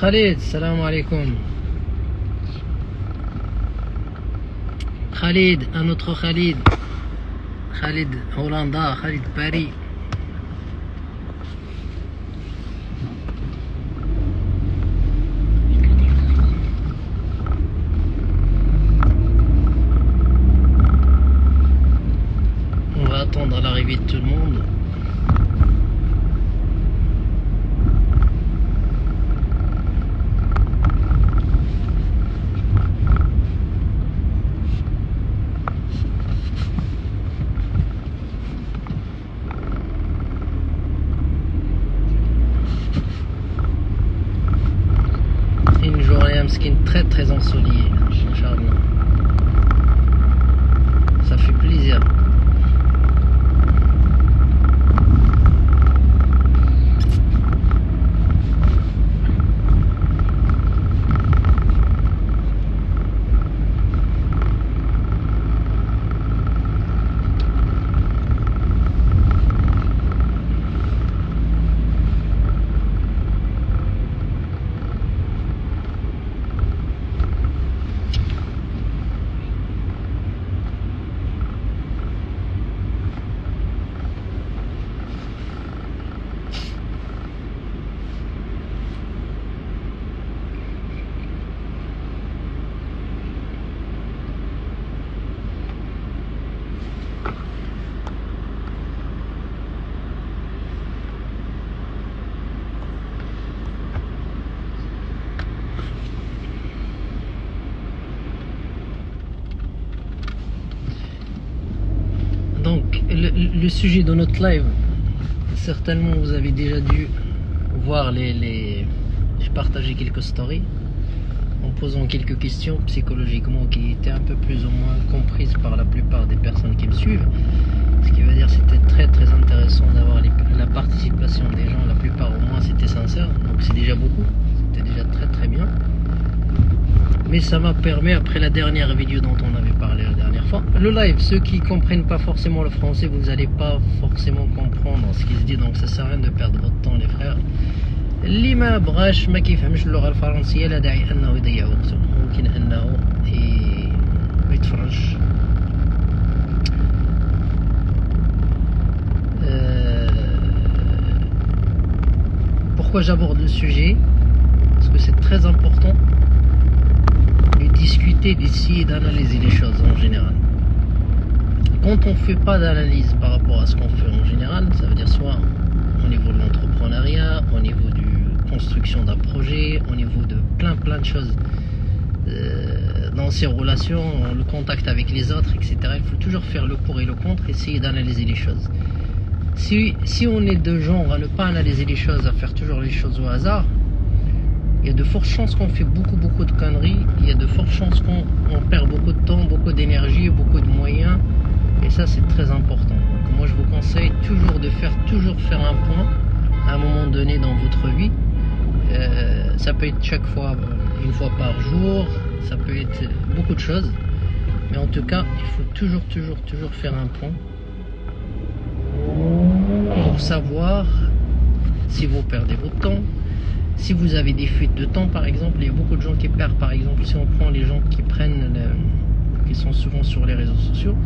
Khalid, salam alaikum. Khalid, un autre Khalid. Khalid Hollanda, Khalid Paris. On va attendre l'arrivée de tout le monde. Une journée un skin très ensoleillée, Inch'Allah. Ça fait plaisir. Donc le sujet de notre live, certainement vous avez déjà dû voir j'ai partagé quelques stories en posant quelques questions psychologiquement qui étaient un peu plus ou moins comprises par la plupart des personnes qui me suivent. Ce qui veut dire que c'était très intéressant d'avoir la participation des gens. La plupart au moins c'était sincère, donc c'est déjà beaucoup, c'était déjà très bien. Mais ça m'a permis, après la dernière vidéo dont on avait parlé la dernière fois, le live, ceux qui comprennent pas forcément le français, vous n'allez pas forcément comprendre ce qui se dit, donc ça sert à rien de perdre votre temps les frères. اللي ما بغاش ما كيفهمش اللغه الفرنسيه لا داعي انه يضيع وقته، ممكن انه يتفرج. Pourquoi j'aborde le sujet? Parce que c'est très important de discuter, d'essayer d'analyser les choses en général. Quand on ne fait pas d'analyse par rapport à ce qu'on fait en général, ça veut dire soit au niveau de l'entrepreneuriat, au niveau de construction d'un projet, au niveau de plein de choses dans ses relations, le contact avec les autres, etc. Il faut toujours faire le pour et le contre, essayer d'analyser les choses. Si on est de genre à ne pas analyser les choses, à faire toujours les choses au hasard, il y a de fortes chances qu'on fait beaucoup de conneries, il y a de fortes chances qu'on perd beaucoup de temps, beaucoup d'énergie, beaucoup de moyens, et ça c'est très important. Donc moi je vous conseille toujours de faire un point à un moment donné dans votre vie. Ça peut être chaque fois, une fois par jour, ça peut être beaucoup de choses, mais en tout cas il faut toujours faire un point pour savoir si vous perdez votre temps. Si vous avez des fuites de temps par exemple, il y a beaucoup de gens qui perdent, par exemple si on prend les gens qui sont souvent sur les réseaux sociaux,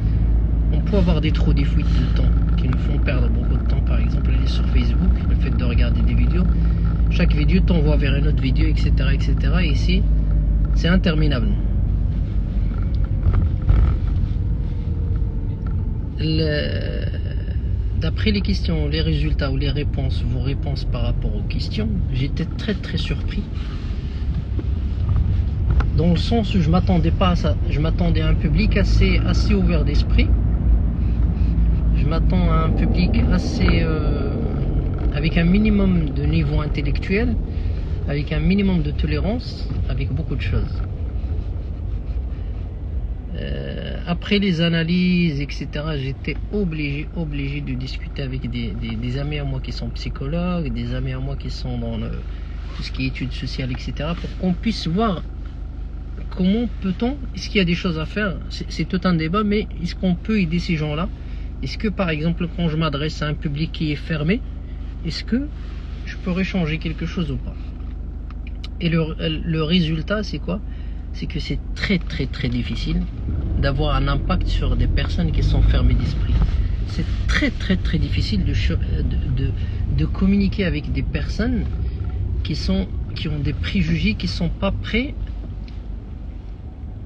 on peut avoir des fuites de temps qui nous font perdre beaucoup de temps. Par exemple aller sur Facebook, le fait de regarder des vidéos, chaque vidéo t'envoie vers une autre vidéo, etc. Et ici c'est interminable. D'après les questions, les résultats ou les réponses, vos réponses par rapport aux questions, j'étais très surpris. Dans le sens où je m'attendais pas à ça. Je m'attendais à un public assez ouvert d'esprit. Je m'attends à un public assez avec un minimum de niveau intellectuel, avec un minimum de tolérance, avec beaucoup de choses. Après les analyses, etc., j'étais obligé de discuter avec des amis à moi qui sont psychologues, des amis à moi qui sont dans tout ce qui est études sociales, etc., pour qu'on puisse voir comment peut-on, est-ce qu'il y a des choses à faire. C'est tout un débat, mais est-ce qu'on peut aider ces gens-là? Est-ce que par exemple quand je m'adresse à un public qui est fermé, est-ce que je pourrais changer quelque chose ou pas? Et le résultat, c'est quoi? C'est que c'est très très très difficile d'avoir un impact sur des personnes qui sont fermées d'esprit. C'est très très très difficile de communiquer avec des personnes qui ont des préjugés, qui sont pas prêts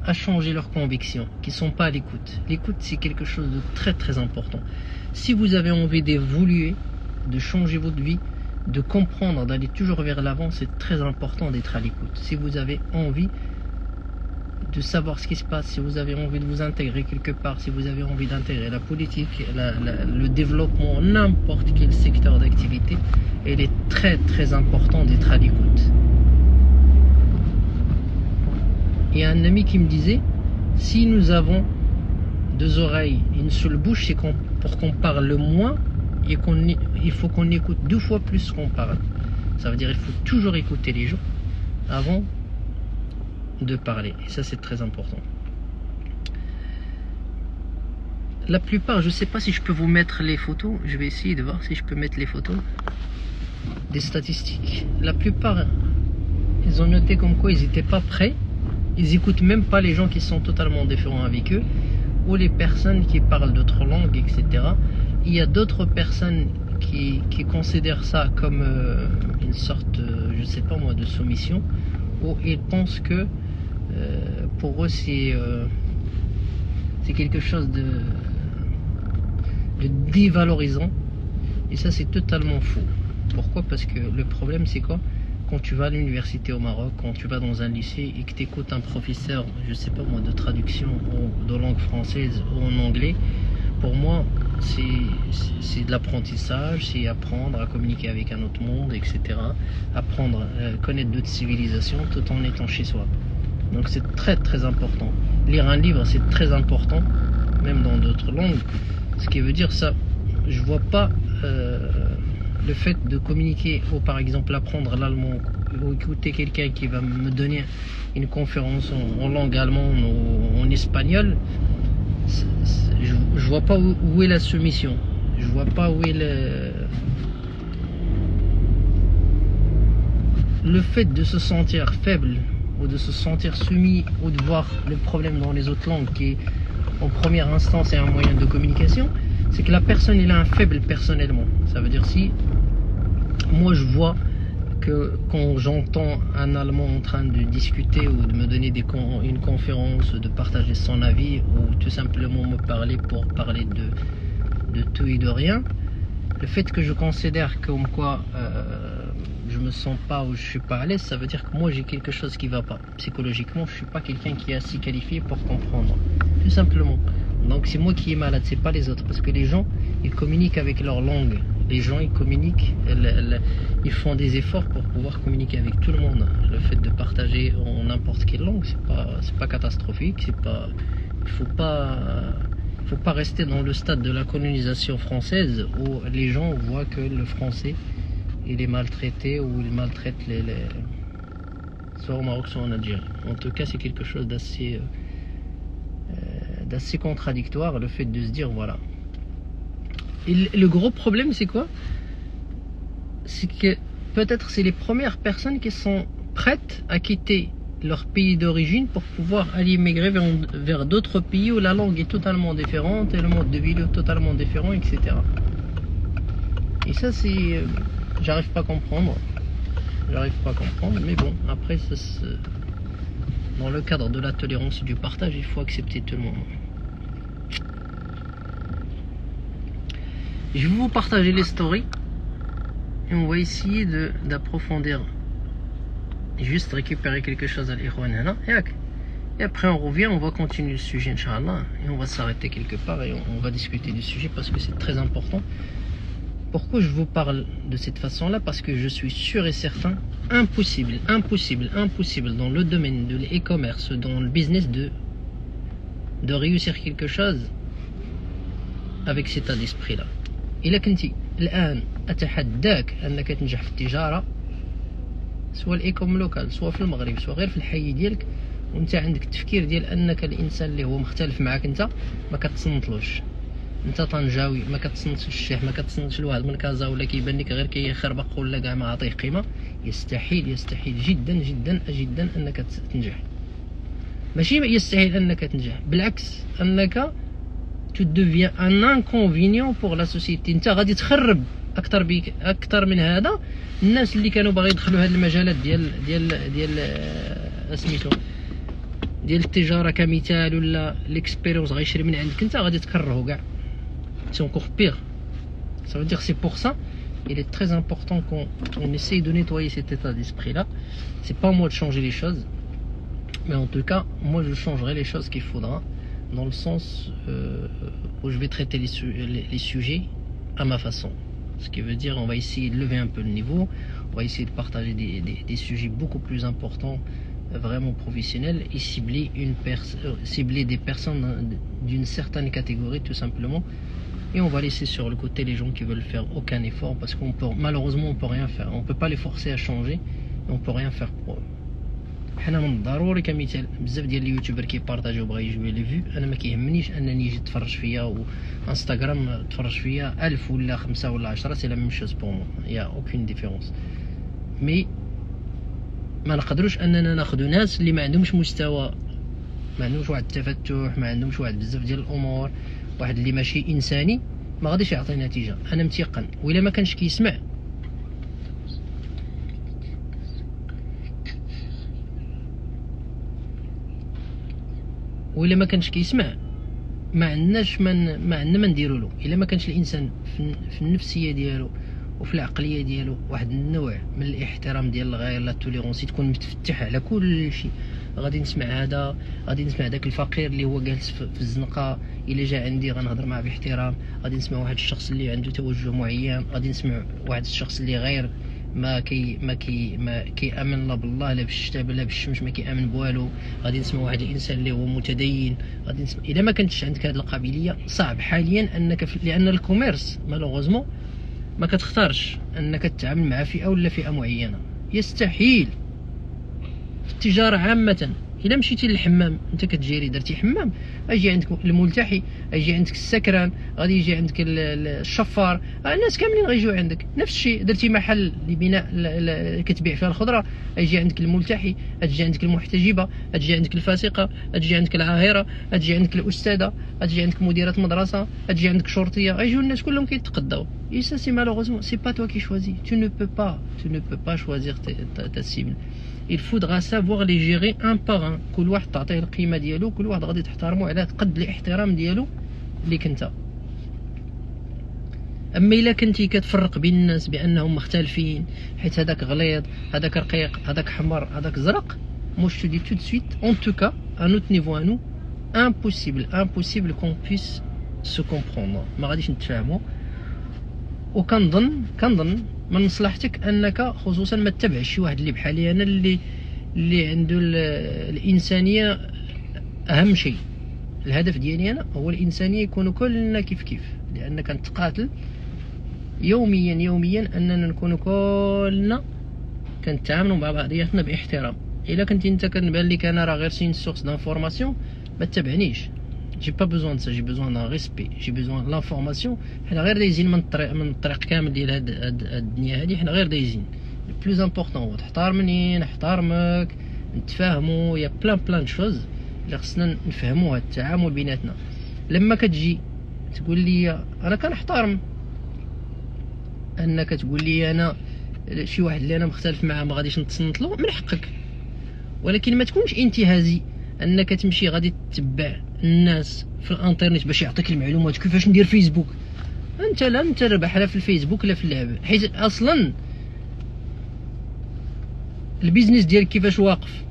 à changer leurs convictions, qui sont pas à l'écoute. L'écoute, c'est quelque chose de très très important. Si vous avez envie d'évoluer, de changer votre vie, de comprendre, d'aller toujours vers l'avant, c'est très important d'être à l'écoute. Si vous avez envie de savoir ce qui se passe, si vous avez envie de vous intégrer quelque part, si vous avez envie d'intégrer la politique, le développement, n'importe quel secteur d'activité, il est très très important d'être à l'écoute. Il y a un ami qui me disait, si nous avons deux oreilles et une seule bouche, c'est pour qu'on parle moins et il faut qu'on écoute 2 fois plus qu'on parle. Ça veut dire qu'il faut toujours écouter les gens avant de parler. Et ça, c'est très important. La plupart, je ne sais pas si je peux vous mettre les photos. Je vais essayer de voir si je peux mettre les photos des statistiques. La plupart, ils ont noté comme quoi ils n'étaient pas prêts. Ils n'écoutent même pas les gens qui sont totalement différents avec eux, ou les personnes qui parlent d'autres langues, etc. Il y a d'autres personnes qui considèrent ça comme une sorte, je sais pas moi, de soumission, où ils pensent que pour eux c'est quelque chose de dévalorisant, et ça c'est totalement faux. Pourquoi? Parce que le problème c'est quoi? Quand tu vas à l'université au Maroc, quand tu vas dans un lycée et que tu écoutes un professeur, je sais pas moi, de traduction ou de langue française ou en anglais, pour moi c'est de l'apprentissage, c'est apprendre à communiquer avec un autre monde, etc. Apprendre à connaître d'autres civilisations tout en étant chez soi. Donc c'est très très important. Lire un livre, c'est très important, même dans d'autres langues. Ce qui veut dire ça, je vois pas le fait de communiquer, ou par exemple apprendre l'allemand, ou écouter quelqu'un qui va me donner une conférence en langue allemande ou en espagnol, je vois pas où est la soumission. Je vois pas où est le fait de se sentir faible, ou de se sentir soumis, ou de voir le problème dans les autres langues qui en première instance est un moyen de communication. C'est que la personne elle a un faible personnellement. Ça veut dire, si moi je vois que quand j'entends un Allemand en train de discuter ou de me donner une conférence, de partager son avis, ou tout simplement me parler pour parler de tout et de rien, le fait que je considère comme quoi je me sens pas ou je suis pas à l'aise, ça veut dire que moi j'ai quelque chose qui va pas. Psychologiquement, je suis pas quelqu'un qui est assez qualifié pour comprendre. Tout simplement. Donc c'est moi qui est malade, c'est pas les autres. Parce que les gens, ils communiquent avec leur langue. Les gens, ils communiquent, ils font des efforts pour pouvoir communiquer avec tout le monde. Le fait de partager en n'importe quelle langue, c'est pas catastrophique. Il faut pas rester dans le stade de la colonisation française où les gens voient que le français il est maltraité, ou il maltraite soit au Maroc, soit en Algérie. En tout cas, c'est quelque chose d'assez contradictoire, le fait de se dire voilà. Et le gros problème, c'est quoi? C'est que peut-être c'est les premières personnes qui sont prêtes à quitter leur pays d'origine pour pouvoir aller immigrer vers d'autres pays où la langue est totalement différente et le mode de vie est totalement différent, etc. Et ça, c'est... j'arrive pas à comprendre. Mais bon, après, dans le cadre de la tolérance et du partage, il faut accepter tout le monde. Je vais vous partager les stories et on va essayer d'approfondir, juste récupérer quelque chose à l'Ikhwan. Et après on revient, on va continuer le sujet, Inch'Allah, et on va s'arrêter quelque part et on va discuter du sujet parce que c'est très important. Pourquoi je vous parle de cette façon-là? Parce que je suis sûr et certain, impossible dans le domaine de l'e-commerce, dans le business, de réussir quelque chose avec cet état d'esprit-là. إلا كنتي الآن أتحداك أنك تنجح في التجارة، سواء الإيكوم لوكال، سواء في المغرب، سواء غير في الحي ديالك، وانت عندك التفكير ديال أنك الإنسان اللي هو مختلف معك انت ما كتصنتلوش، انت طنجاوي ما كتصنتش الشيخ، ما كتصنتش لواحد من كازا ولا كيبان لك غير كيخربق ولا كاع ما عاطيه قيمه، يستحيل جدا جدا جدا انك تنجح. ماشي يستحيل انك تنجح، بالعكس انك tu deviens un inconvénient pour la société. انت غادي تخرب اكثر من هذا. الناس اللي كانوا باغي يدخلوا هذه المجالات ديال سميتو ديال التجاره كمثال، ولا ليكسبيريونس غيشري من عندك انت، غادي تكرهوا كاع. سي encore pire. Ça veut dire c'est pour ça il est très important qu'on essaye de nettoyer cet état d'esprit là. C'est pas moi de changer les choses, mais en tout cas moi je changerai les choses qu'il faudra, dans le sens où je vais traiter les sujets à ma façon. Ce qui veut dire on va essayer de lever un peu le niveau, on va essayer de partager des sujets beaucoup plus importants, vraiment professionnels, et cibler des personnes d'une certaine catégorie tout simplement. Et on va laisser sur le côté les gens qui veulent faire aucun effort, parce qu'on peut, malheureusement on peut rien faire, on peut pas les forcer à changer, et on peut rien faire pour eux. حنا من الضروري كمثال بزاف ديال اليوتيوبر كيبارطاجيو بغا يجيو لي فيو، انا ما كيهمنيش انني يجي تفرج فيا وانستغرام تفرج فيا 1000 ولا 5 ولا 10، سي لا ميم شوز بور مو، يا اوكين ديفيرونس. مي ما نقدروش اننا ناخذ ناس اللي ما عندهمش مستوى، ما عندهمش واحد التفتح، ما عندهمش واحد بزاف ديال الامور، واحد اللي ماشي انساني، ما غاديش يعطي نتيجه. انا متيقن وإلا ما كانش كيسمع ما عندناش ما عندنا ما نديروا له. الا ما كانش الانسان في النفسيه ديالو وفي العقليه ديالو واحد النوع من الاحترام ديال الغير، لا توليرونسي، تكون متفتح على كل شيء، غادي نسمع هذا، غادي نسمع داك الفقير اللي هو جالس في الزنقه، الا جا عندي غنهضر معاه باحترام، غادي نسمع واحد الشخص اللي عنده توجه معين، غادي نسمع واحد الشخص اللي غير ما كيامن لا بالله لا بالشتاء لا بالشمس، ما كيامن بوالو، غادي نسمع واحد الانسان اللي هو متدين، غادي نسمع. الا ما كانتش عندك هذه القابليه صعب حاليا انك لان الكوميرس مالوغوزمون ما كتختارش انك تتعامل مع فئه ولا فئه معينه، يستحيل. في التجاره عامه الا مشيتي للحمام، انت كتجيري درتي حمام، اجي عندك الملتحي، اجي عندك السكران، غادي يجي عندك الشفار، الناس كاملين غيجيو عندك. نفس الشيء درتي محل لبناء كتبيع فيها الخضره، اجي عندك الملتحي، اجي عندك المحتجبه، اجي عندك الفاسقه، اجي عندك العاهره، اجي عندك الاستاذه، اجي عندك مديره مدرسه، اجي عندك شرطيه، غيجيو الناس كلهم كيتقداو. Et ça c'est malheureusement c'est pas toi qui choisis. Tu ne peux pas choisir ta cible. Il faudra savoir les gérer un par un. كل واحد تعطيه القيمه ديالو، كل واحد غادي تحترمه على قد الاحترام ديالو اللي كنت. اما الا كنتي كتفرق بين الناس بانهم مختلفين، حيت هذاك غليظ، هذاك رقيق، هذاك حمر، هذاك زرق، moi je te dis tout de suite, en tout cas à notre niveau à nous, impossible qu'on puisse se comprendre. ما غاديش نتفاهموا. وكنظن من مصلحتك انك خصوصا ما تتبعش شي واحد اللي بحالي انا اللي عنده الانسانيه اهم شيء. الهدف ديالي انا هو الانسانيه، يكونوا كلنا كيف، لان كنتقاتل يوميا اننا نكونوا كلنا كنتعاملوا مع بعضياتنا باحترام. الا كنتي انت كنبان لك انا راه غير سين سورس دانفورماسيون، ما تتبعنيش. j'ai pas besoin de ça, j'ai besoin d'un respect, j'ai besoin de l'information. حنا غير دايزين من الطريق كامل ديال هاد الدنيا هادي، حنا غير دايزين. le plus important هو تحترمني، نحترمك، نتفاهموا، يا بلان شوز اللي خصنا نفهموها، التعامل بيناتنا. لما كتجي تقول لي انا كنحترم انك تقول لي انا شي واحد اللي انا مختلف معاه ما غاديش نتصنت له، من حقك، ولكن ما تكونش انتهازي انك تمشي غادي تتبع الناس في الانترنت باش يعطيك المعلومات كيفاش ندير فيسبوك. انت لا تربح لا في الفيسبوك لا في اللعب، حيت اصلا البيزنس ديالك كيفاش واقف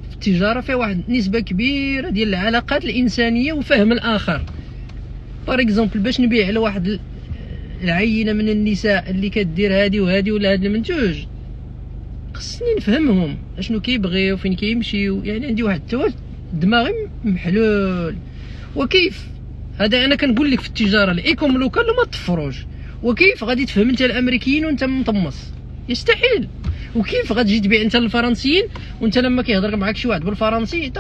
في التجاره فيه واحد نسبه كبيره ديال العلاقات الانسانيه وفهم الاخر. بار اكزومبل باش نبيع على واحد العينه من النساء اللي كدير هادي وهادي ولا هاد المنتوج، خصني نفهمهم اشنو كيبغيو فين كيمشيو، يعني عندي واحد دماغي محلول. وكيف هذا انا كنقول لك في التجاره الايكوم لوكال ما تفروش، وكيف غادي تفهم انت الامريكيين وانت مطمس؟ يستحيل. وكيف غتجي تبيع انت للفرنسيين وانت لما كيهضر معاك شي واحد بالفرنسي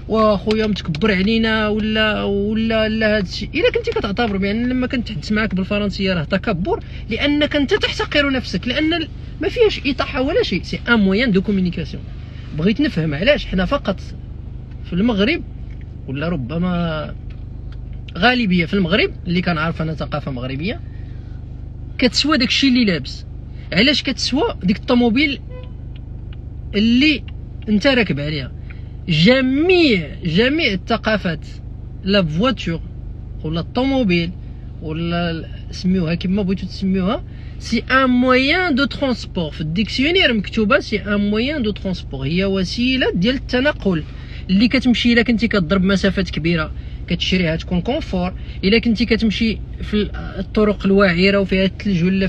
واخويا متكبر علينا ولا هادشي. الا كنتي كتعتبر بان لما كنتحدث معاك بالفرنسيه راه تكبر لانك انت تحتقر نفسك، لان ما فيهاش اطاحه ولا شيء، سي ان موين دو كومونيكاسيون. بغيت نفهم علاش حنا فقط في المغرب، ولا ربما غالبيه في المغرب اللي كنعرف انا ثقافه مغربيه، كتسوى داكشي اللي لابس. علاش كتسوى ديك الطوموبيل اللي انت راكب عليها؟ جميع الثقافات، لا فواتور ولا الطوموبيل ولا سميوها كما بغيتو تسميوها، سي ان موين دو ترونسبور. في الديكسيونير مكتوبه سي ان موين دو ترونسبور، هي وسيله ديال التنقل اللي كتمشي. الا كنتي كتضرب مسافات كبيره كتشريها تكون كونفور، الا كنتي كتمشي في الطرق الوعره وفيها الثلج ولا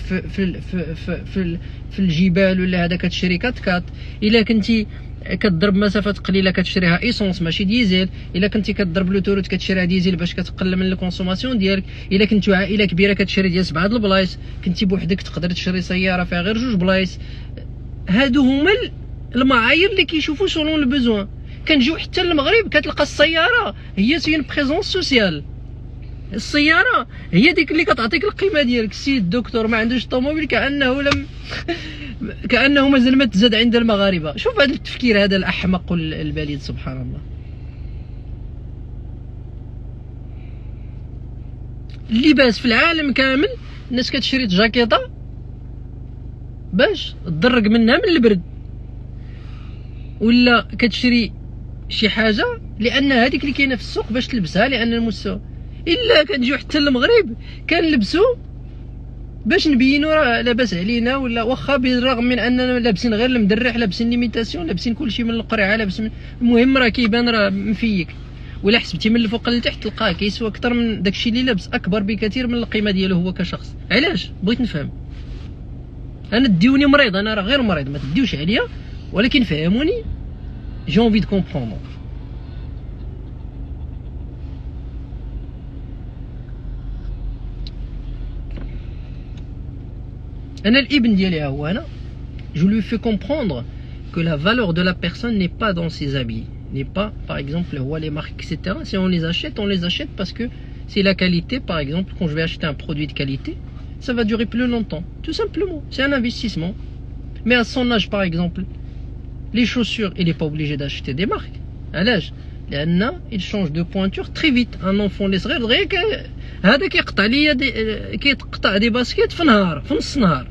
في الجبال ولا هذا كتشري كات. الا كنتي كتضرب مسافات قليله كتشريها ايسونس ماشي ديزل، الا كنتي كتضرب لوتوروت كتشريها ديزل باش كتقلل من الكونسوماسيون ديالك، الا كنتو عائله كبيره كتشري ديال 7 البلايص، كنتي بوحدك تقدر تشري سياره فيها غير 2 بلايص. هادو هما المعايير اللي كيشوفوا سولون البوزوان. كنجيو حتى للمغرب كتلقى السياره هي سي بريزونس سوسيال، السياره هي ديك اللي كتعطيك القيمه ديالك. السيد الدكتور ما عندوش طوموبيل كانه مازال ما تزاد عند المغاربه. شوف هذا التفكير هذا الاحمق البليد سبحان الله. اللباس في العالم كامل الناس كتشري جاكيطه باش تضرق منها من البرد، ولا كتشري شي حاجه لان هذيك اللي كاينه في السوق باش تلبسها لان المستوى. الا كنجيو حتى للمغرب كنلبسو باش نبينوا راه لاباس علينا، ولا واخا بالرغم من اننا لابسين غير المدرح، لابسين ليميتاسيون، لابسين كلشي من القرعه، لابسين المهم راه كيبان راه مفيك. ولا حسبتي من الفوق لتحت تلقاه كيسوى اكثر من داكشي اللي لابس، اكبر بكثير من القيمه ديالو هو كشخص. علاش؟ بغيت نفهم. انا ديوني مريض، انا راه غير مريض، ما تديوش عليا، ولكن فهموني. جي اونفي دو كومبروندر. انا الابن ديالي هو انا je lui fais comprendre que la valeur de la personne n'est pas dans ses habits, n'est pas par exemple les marques etc. Si on les achète parce que c'est la qualité. Par exemple, quand je vais acheter un produit de qualité, ça va durer plus longtemps, tout simplement. C'est un investissement. Mais à son âge par exemple, les chaussures il n'est pas obligé d'acheter des marques. À l'âge لأن il change de pointure très vite. un enfant اللي صغير دغيا هذا كيقطع ليا كيتقطع دي باسكيت في نهار، في نص نهار.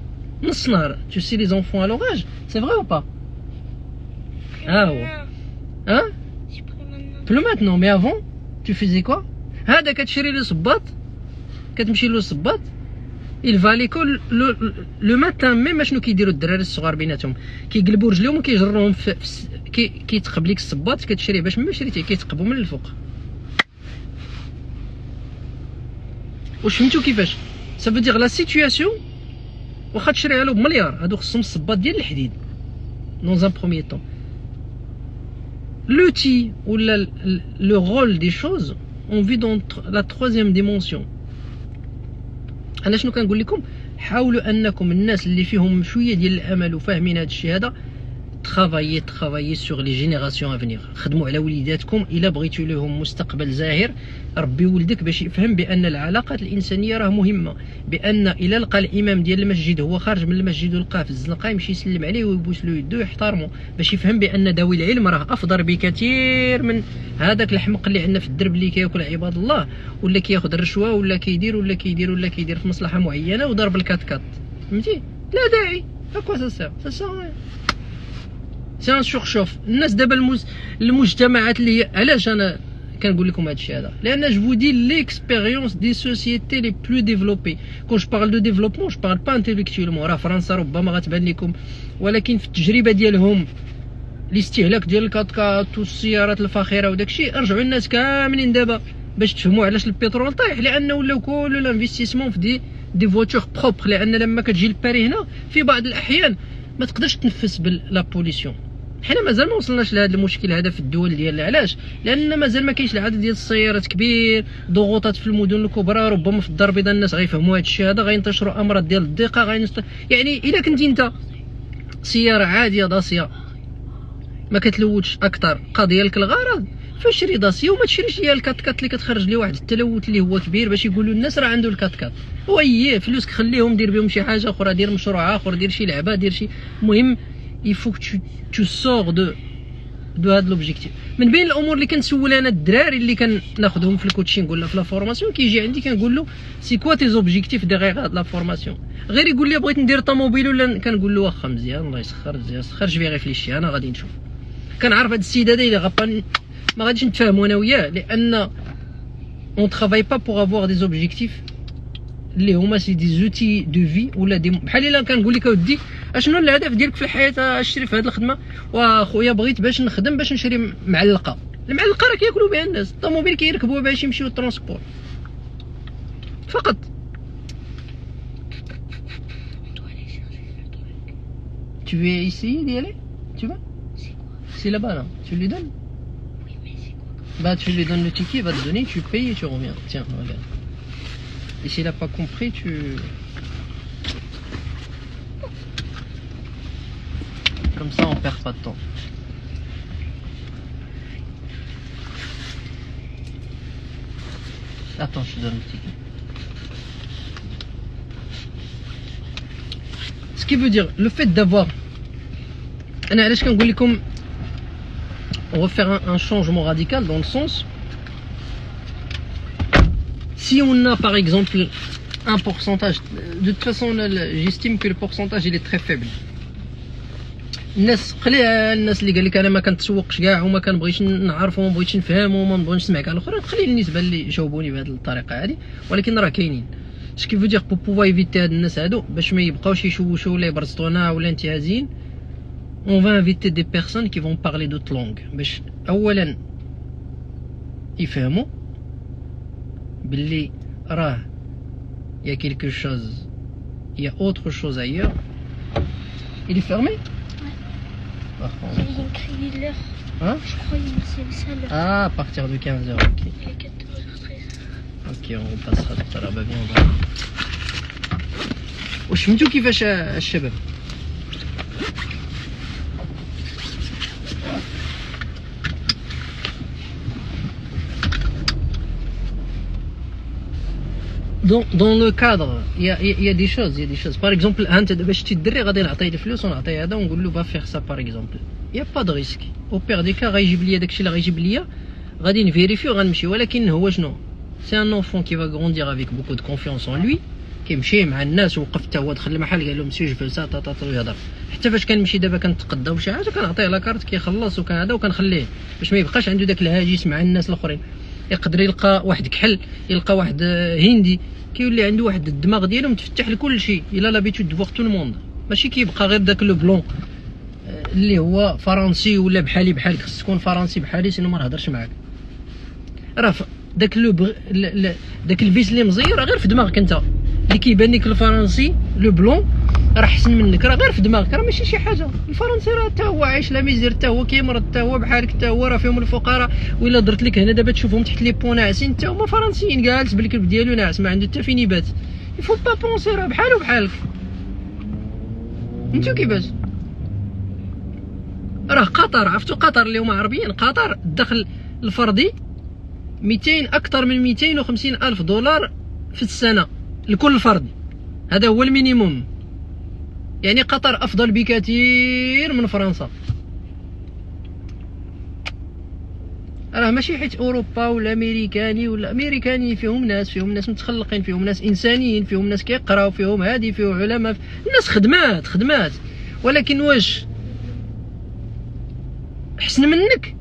tu sais les enfants à leur âge, c'est vrai ou pas? هو plus maintenant, mais avant tu faisais quoi? هذا كتشري له صباط، كتمشي له صباط il va à l'école le matin même. شنو كيديروا الدراري الصغار بيناتهم؟ كيقلبوا رجليهم وكيجروهم كيتقب ليك الصباط كتشريه باش ما شريتيه كيتقبوا من الفوق. واش فهمتوا كيفاش؟ ça veut dire la situation. واخا تشريها له بمليار، هادو خصهم الصباط ديال الحديد dans un premier temps. l'outil ou le rôle des choses, on vit dans la troisième dimension. انا شنو كنقول لكم؟ حاولوا انكم الناس اللي فيهم شويه ديال الامل وفاهمين هذا الشيء هذا travailler sur les générations à venir. خدموا على وليداتكم الا بغيتوا لهم مستقبل زاهر. ربي ولدك باش يفهم بان العلاقات الانسانيه راه مهمه، بان الا لقى الامام ديال المسجد هو خارج من المسجد ولقاه في الزنقه يمشي يسلم عليه ويبوس له يدو ويحترمه، باش يفهم بان ذوي العلم راه افضل بكثير من هذاك الحمق اللي عندنا في الدرب اللي كياكل عباد الله، ولا كياخذ الرشوه ولا كيدير في مصلحه معينه وضرب الكات. فهمتي؟ لا داعي. اكوا سا سي ان سورشوف. الناس دابا المجتمعات اللي هي، علاش انا كنقول لكم هذا الشيء هذا؟ لان جو دي ليكسبيريونس دي سوسيتي لي بلو ديفلوبي. كون جو بارل دو ديفلوبمون جو بارل با انتيليكتويلمون. راه فرنسا ربما غتبان لكم، ولكن في التجربه ديالهم الاستهلاك ديال الكاتكات والسيارات الفاخره وداك الشيء، رجعوا الناس كاملين دابا باش تفهموا علاش البترول طايح، لانه ولاو كل الانفستيسمون في دي فواتور بروبر. لان لما كتجي الباري هنا في بعض الاحيان ما تقدرش تنفس بلا بوليسيون. حنا مازال ما وصلناش لهذا المشكل هذا في الدول ديالنا. علاش؟ لان مازال ما كاينش العدد ديال السيارات كبير، ضغوطات في المدن الكبرى. ربما في الدار البيضاء الناس غيفهموا هذا الشيء هذا، غينتشروا امراض ديال الضيقه، يعني الا كنتي انت سياره عاديه داسيه ما كتلوتش اكثر، قضيه لك الغرض فشري داسيه وما تشريش هي الكات كات اللي كتخرج لي واحد التلوث اللي هو كبير باش يقولوا الناس راه عنده الكات كات. وي فلوسك خليهم دير بهم شي حاجه اخرى، دير مشروع اخر، دير شي لعبه، دير شي. المهم يفوك تو سور دو هاد لوبجيكتيف. من بين الامور اللي كنسول انا الدراري اللي كناخذهم في الكوتشينغ ولا في لا فورماسيون، كيجي عندي كنقول له سي كوا تي زوبجيكتيف ديغيغ هاد لا فورماسيون، غير يقول لي بغيت ندير طوموبيل ولا، كنقول له واخا مزيان الله يسخر مزيان سخر جو ريفليشي انا غادي نشوف. كنعرف هاد السيد هذا الا غابا ما غاديش نتفاهموا انا وياه، لان اون ترافاي با بوغ افوار دي زوبجيكتيف اللي هما سي دي زوتي دو في ولا دي بحال الا كنقول لك اودي اشنو الهدف ديالك في الحياه اشري في هذه الخدمه، واخويا بغيت باش نخدم باش نشري معلقه، المعلقه راه كياكلوا بها الناس، الطوموبيل كيركبوها باش يمشيو الترونسبور فقط. Tu veux essayer d'y aller? Tu vas? C'est là-bas là. Tu lui donnes? Oui, mais c'est quoi? Bah tu lui donnes le ticket, il va te donner, tu payes et tu reviens. Tiens, regarde. Et s'il n'a pas compris, tu... Comme ça, on perd pas de temps. Attends, je te donne le ticket. Ce qui veut dire, le fait d'avoir... On va faire un changement radical dans le sens... Si on a par exemple un pourcentage, de toute façon j'estime que le pourcentage il est très faible. الناس خليها، الناس اللي قال لك انا ما كنتسوقش كاع وما كنبغيش نعرفو وما بغيتش نفهمو وما نبغيش نسمع كاع الاخرين، خلي النسبه اللي جاوبوني بهذه الطريقه هذه، ولكن راه كاينين. اش كيفو دير بو بوفوا ايفيتي هاد الناس هادو باش ما يبقاوش يشوشوا ولا يبرزطونا ولا انتهازين. اون فا انفيتي دي بيرسون كي فون بارلي دوت لونغ باش اولا يفهموا باللي راه y a quelque chose, il y a autre chose ailleurs. Il est fermé? Ouais. Il y a écrit l'heure. Hein? Je crois que c'est ça l'heure. Ah, à partir de 15h, ok. Il est 14h13. Ok, on repassera tout à l'heure. Bah viens, on va. واش فهمتوا كيفاش الشباب؟ Dans le cadre, il y a des choses. Par exemple, انت دابا شتي الدري غادي نعطيه الفلوس ونعطيه هذا ونقول له با فيغ سا باغ اكزومبل. Il y a pas de risque. Au pire des cas غايجيب ليا داكشي اللي غايجيب ليا غادي نفيريفي وغنمشي، ولكن هو شنو؟ سي ان اونفون كي فا غروندير افيك بوكو دو كونفيونس اون لوي، كيمشي مع الناس وقف حتى هو دخل المحل قال لهم مسيو جو فو سا تا تا يهضر. حتى فاش كنمشي دابا كنتقدى وشي حاجه كنعطيه لاكارت كيخلص وكان هذا وكنخليه باش ما يبقاش عنده داك الهاجس مع الناس الاخرين. يقدر يلقى واحد كحل، يلقى واحد هندي كيولي عنده واحد الدماغ ديالو متفتح لكل شيء، الا لابيتود دو فوغ تو الموند، ماشي كيبقى غير داك لو بلون اللي هو فرنسي ولا بحالي بحالك، خصك تكون فرنسي بحالي سينو ما نهضرش معاك. راه داك داك الفيس اللي مزير غير في دماغك انت، اللي كيبان لك الفرنسي لو بلون راه احسن منك، راه غير في دماغك، راه ماشي شي حاجه. الفرنسي راه حتى هو عايش لا ميزير، حتى هو كيمرض، حتى هو بحالك، حتى هو راه فيهم الفقراء، وإلا درت لك هنا دابا تشوفهم تحت لي بو ناعسين، حتى هما فرنسيين جالس بالكلب ديالو ناعس ما عنده حتى فين يبات. يفو با بونسي راه بحالو بحالك. انتو كيفاش؟ راه قطر، عرفتوا قطر اللي هما عربيين، قطر الدخل الفردي 200 اكثر من 250 الف دولار في السنه لكل فرد، هذا هو المينيموم. يعني قطر افضل بكثير من فرنسا. راه ماشي حيت اوروبا ولا امريكاني ولا امريكاني، فيهم ناس متخلقين، فيهم ناس انسانيين، فيهم ناس كيقراو، فيهم هادي، فيهم علماء، الناس خدمات، ولكن واش احسن منك؟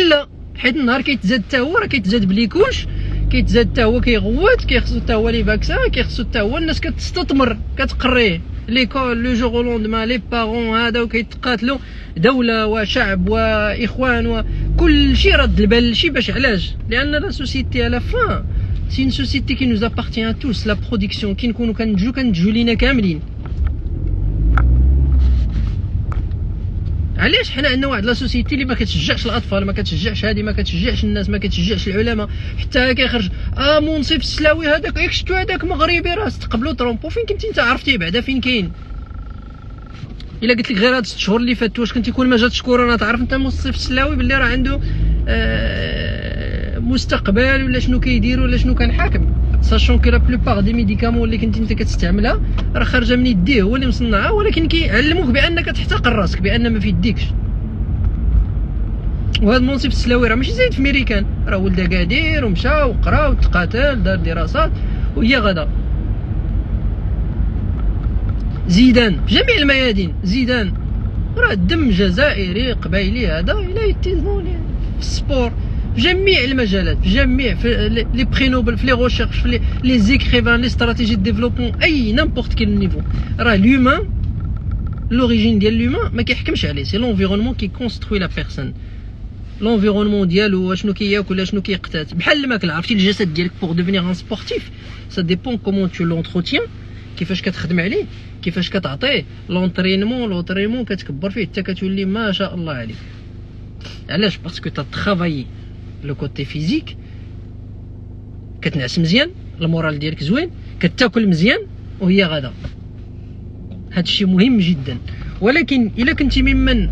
لا، حيت النهار كيتزاد حتى هو راه كيتزاد بليكوش، كيتزاد حتى هو كيغوت، كيخصو حتى هو لي فاكسان، كيخصو حتى هو الناس كتستثمر كتقريه ليكول لو جور لوندمان، لي بارون هذا وكيتقاتلوا دوله وشعب واخوان وكل شيء رد البال شي. باش علاش؟ لان لا سوسيتي على فان سي اون سوسيتي كي نوز ابارتيان توس، لا برودكسيون كي نكونوا كنتجو لينا كاملين. علاش حنا عندنا واحد لا سوسيتي اللي ما كتشجعش الاطفال، ما كتشجعش هادي، ما كتشجعش الناس، ما كتشجعش العلماء، حتى كيخرج منصف السلاوي هذاك، ياك شفتو هذاك مغربي راه استقبلوا طرومبو، فين كنتي انت عرفتيه بعدا فين كاين؟ الا قلت لك غير هاد 6 شهور اللي فاتوا واش كنتي كل ما جات كورونا تعرف انت مصطفى السلاوي باللي راه عنده مستقبل ولا شنو كيدير ولا شنو كان حاكم، ساشون كو لا بلوبار دي ميديكامون اللي كنتي انت كتستعملها راه خارجه من يديه، هو اللي مصنعها، ولكن كيعلموك بانك تحتقر راسك، بان ما في يديكش. وهذا منصف السلاوي راه ماشي زايد في ميريكان، راه ولد اكادير ومشى وقرا وتقاتل دار دراسات وهي غدا. زيدان في جميع الميادين، زيدان راه دم جزائري قبايلي هذا الى يتيزمون في السبور في جميع المجالات، في جميع في لي بري نوبل، في لي ريشيرش، في لي زيكريفان، لي استراتيجي دو ديفلوبمون، اي نيمبورت كيل نيفو. راه لومان لوريجين ديال لومان ما كيحكمش عليه، سي لونفيرونمون كي كونستروي لا بيرسون. لونفيرونمون ديالو شنو كياكل ولا شنو كيقتات، بحال الماكله. عرفتي الجسد ديالك بوغ دوفينيغ ان سبورتيف سا ديبون كومون تو لونتروتيان، كيفاش كتخدم عليه، كيفاش كتعطيه لونطرينمون كتكبر فيه حتى كتولي ما شاء الله عليك. علاش؟ باسكو تطرافايي لو كوتي فيزيك، كتنعس مزيان، المورال ديالك زوين، كتاكل مزيان وهي غدا. هادشي مهم جدا. ولكن الا كنتي ممن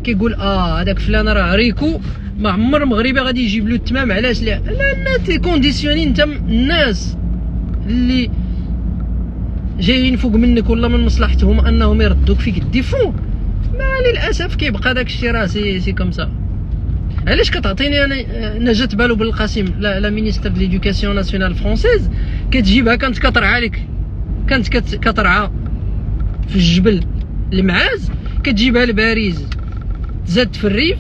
كيقول هذاك فلان راه ريكو، ما عمر مغربي غادي يجيب له التمام. علاش؟ لان تي كونديسيوني انت الناس اللي جايين فوق منك ولا من مصلحتهم انهم يردوك فيك الديفو، ما للاسف كيبقى داك الشيء راه سي كومسا. علاش كتعطيني انا نجاة بالو بالقاسم لا مينيستر دو ليدوكاسيون ناسيونال فرونسيز كتجيبها كانت كترعى لك، كانت كترعى في الجبل المعاز، كتجيبها لباريس زادت في الريف،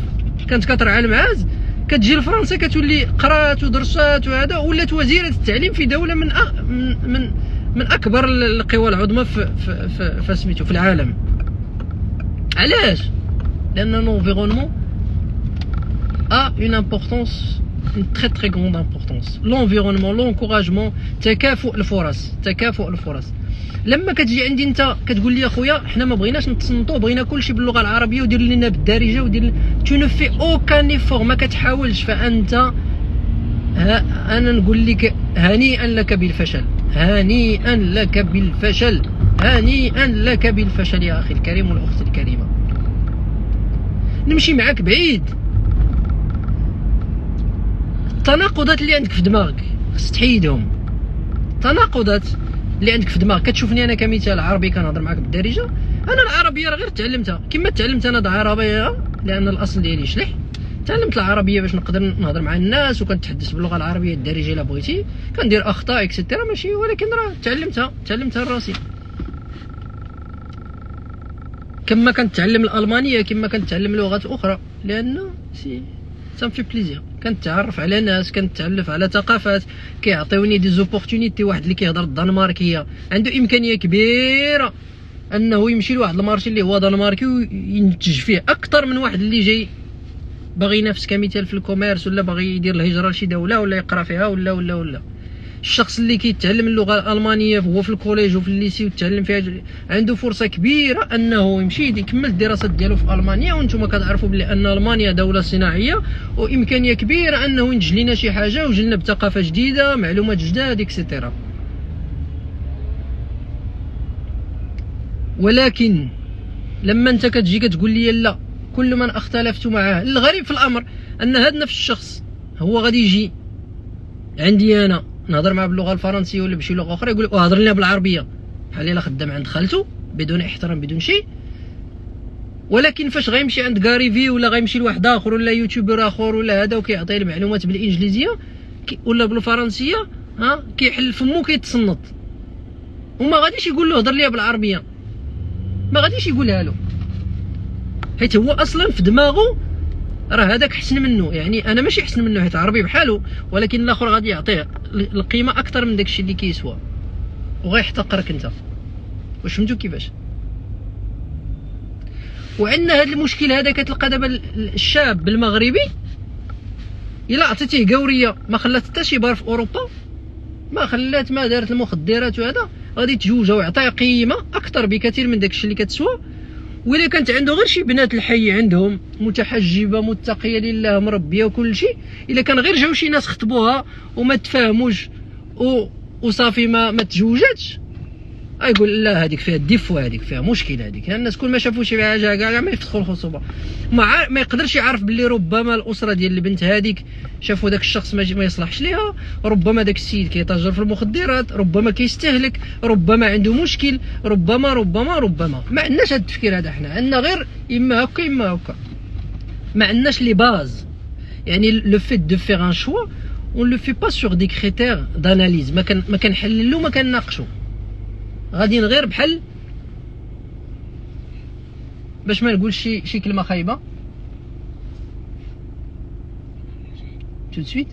كانت كترعى المعاز، كتجي لفرنسا كتولي قرات ودرسات وهذا، ولات وزيره التعليم في دوله من اكبر القوى العظمى في سميتو في العالم. علاش؟ لان l'environnement a une importance, une très grande importance. L'environnement, l'encouragement، تكافؤ الفرص. لما كتجي عندي انت كتقول لي اخويا حنا ما بغيناش نتصنتو، بغينا كلشي باللغه العربيه ودير لنا بالدارجه ودير تو نو في اوكان ايفور، ما كتحاولش، فانت انا نقول لك هنيئا لك بالفشل، هنيئا لك بالفشل، هنيئا لك بالفشل يا اخي الكريم والاخت الكريمه. نمشي معاك بعيد. التناقضات اللي عندك في دماغك خصك تحيدهم. التناقضات اللي عندك في دماغك، كتشوفني انا كمثال عربي كنهضر معاك بالدارجه، انا العربيه راه غير تعلمتها كما تعلمت انا العربيه لان الاصل ديالي شلح. تعلمت العربيه باش نقدر نهضر مع الناس، وكنتحدث باللغه العربيه الدارجه الا بغيتي، كندير اخطاء اكسيتيرا ماشي، ولكن راه تعلمتها لراسي. كما كنتعلم الالمانيه، كما كنتعلم لغات اخرى، لانه سام في بليزير. كنتعرف على ناس، كنتعرف على ثقافات، كيعطيوني دي زوبورتونيتي. واحد اللي كيهضر الدنماركيه عنده امكانيه كبيره انه يمشي لواحد المارشي اللي هو دنماركي وينتج فيه اكثر من واحد اللي جاي باغي ينافس كمثال في الكوميرس، ولا باغي يدير الهجره لشي دوله ولا يقرا فيها ولا. الشخص اللي كيتعلم اللغه الالمانيه هو في الكوليج وفي الليسي وتعلم فيها، عنده فرصه كبيره انه يمشي يكمل الدراسات ديالو في المانيا. وانتم كتعرفوا بلي ان المانيا دوله صناعيه، وامكانيه كبيره انه ينتج لنا شي حاجه ويجي لنا بثقافه جديده، معلومات جداد اكسيتيرا. ولكن لما انت كتجي كتقول لي لا، كل من اختلفت معه، الغريب في الامر ان هذا نفس الشخص هو غادي يجي عندي انا نهضر معاه باللغه الفرنسيه ولا بشي لغه اخرى، يقول لي هضر لنا بالعربيه بحال الا خدام عند خالته بدون احترام بدون شيء. ولكن فاش غيمشي عند غاريفي ولا غيمشي لواحد اخر ولا يوتيوبر اخر ولا هذا وكيعطيه المعلومات بالانجليزيه ولا بالفرنسيه، كيحل فمو كيتصنت، وما غاديش يقول له هضر لي بالعربيه، ما غاديش يقولها له، حيت هو اصلا في دماغه راه هذاك حسن منه. يعني انا ماشي حسن منه حيت عربي بحاله، ولكن الاخر غادي يعطيه القيمه اكثر من داكشي اللي كيسوى، وغيحتقرك انت. واش فهمتوا كيفاش؟ وعندنا هذا المشكل هذا. كتلقى دابا الشاب المغربي الا عطيتيه قوريه ما خلات حتى شي بار في اوروبا، ما دارت المخدرات وهذا، غادي تجوجها ويعطيها قيمه اكثر بكثير من داكشي اللي كتسوى. وإلا كانت عنده غير شي بنات الحي عندهم متحجبه متقيه لله مربيه وكل شيء، الا كان غير جاو شي ناس خطبوها وما تفاهموش وصافي ما تزوجاتش، يقول لا هذيك فيها ديفو، هذيك فيها مشكل، هذيك الناس كل ما شافوا شي حاجه كاع ما يفتحوا الخصوبه. ما يقدرش يعرف باللي ربما الاسره ديال البنت هذيك شافوا داك الشخص ما يصلحش ليها، ربما داك السيد كيتاجر في المخدرات، ربما كيستهلك، ربما عنده مشكل، ربما ما عندناش هذا التفكير هذا. حنا عندنا غير اما هكا اما هكا، ما عندناش لي باز. يعني لو فيت دو فيغ ان شوا اون لو في با سور دي كريتير داناليز، ما كنحللو ما كنناقشو، غاديين غير بحال باش ما نقولش شي كلمه خايبه. tout de suite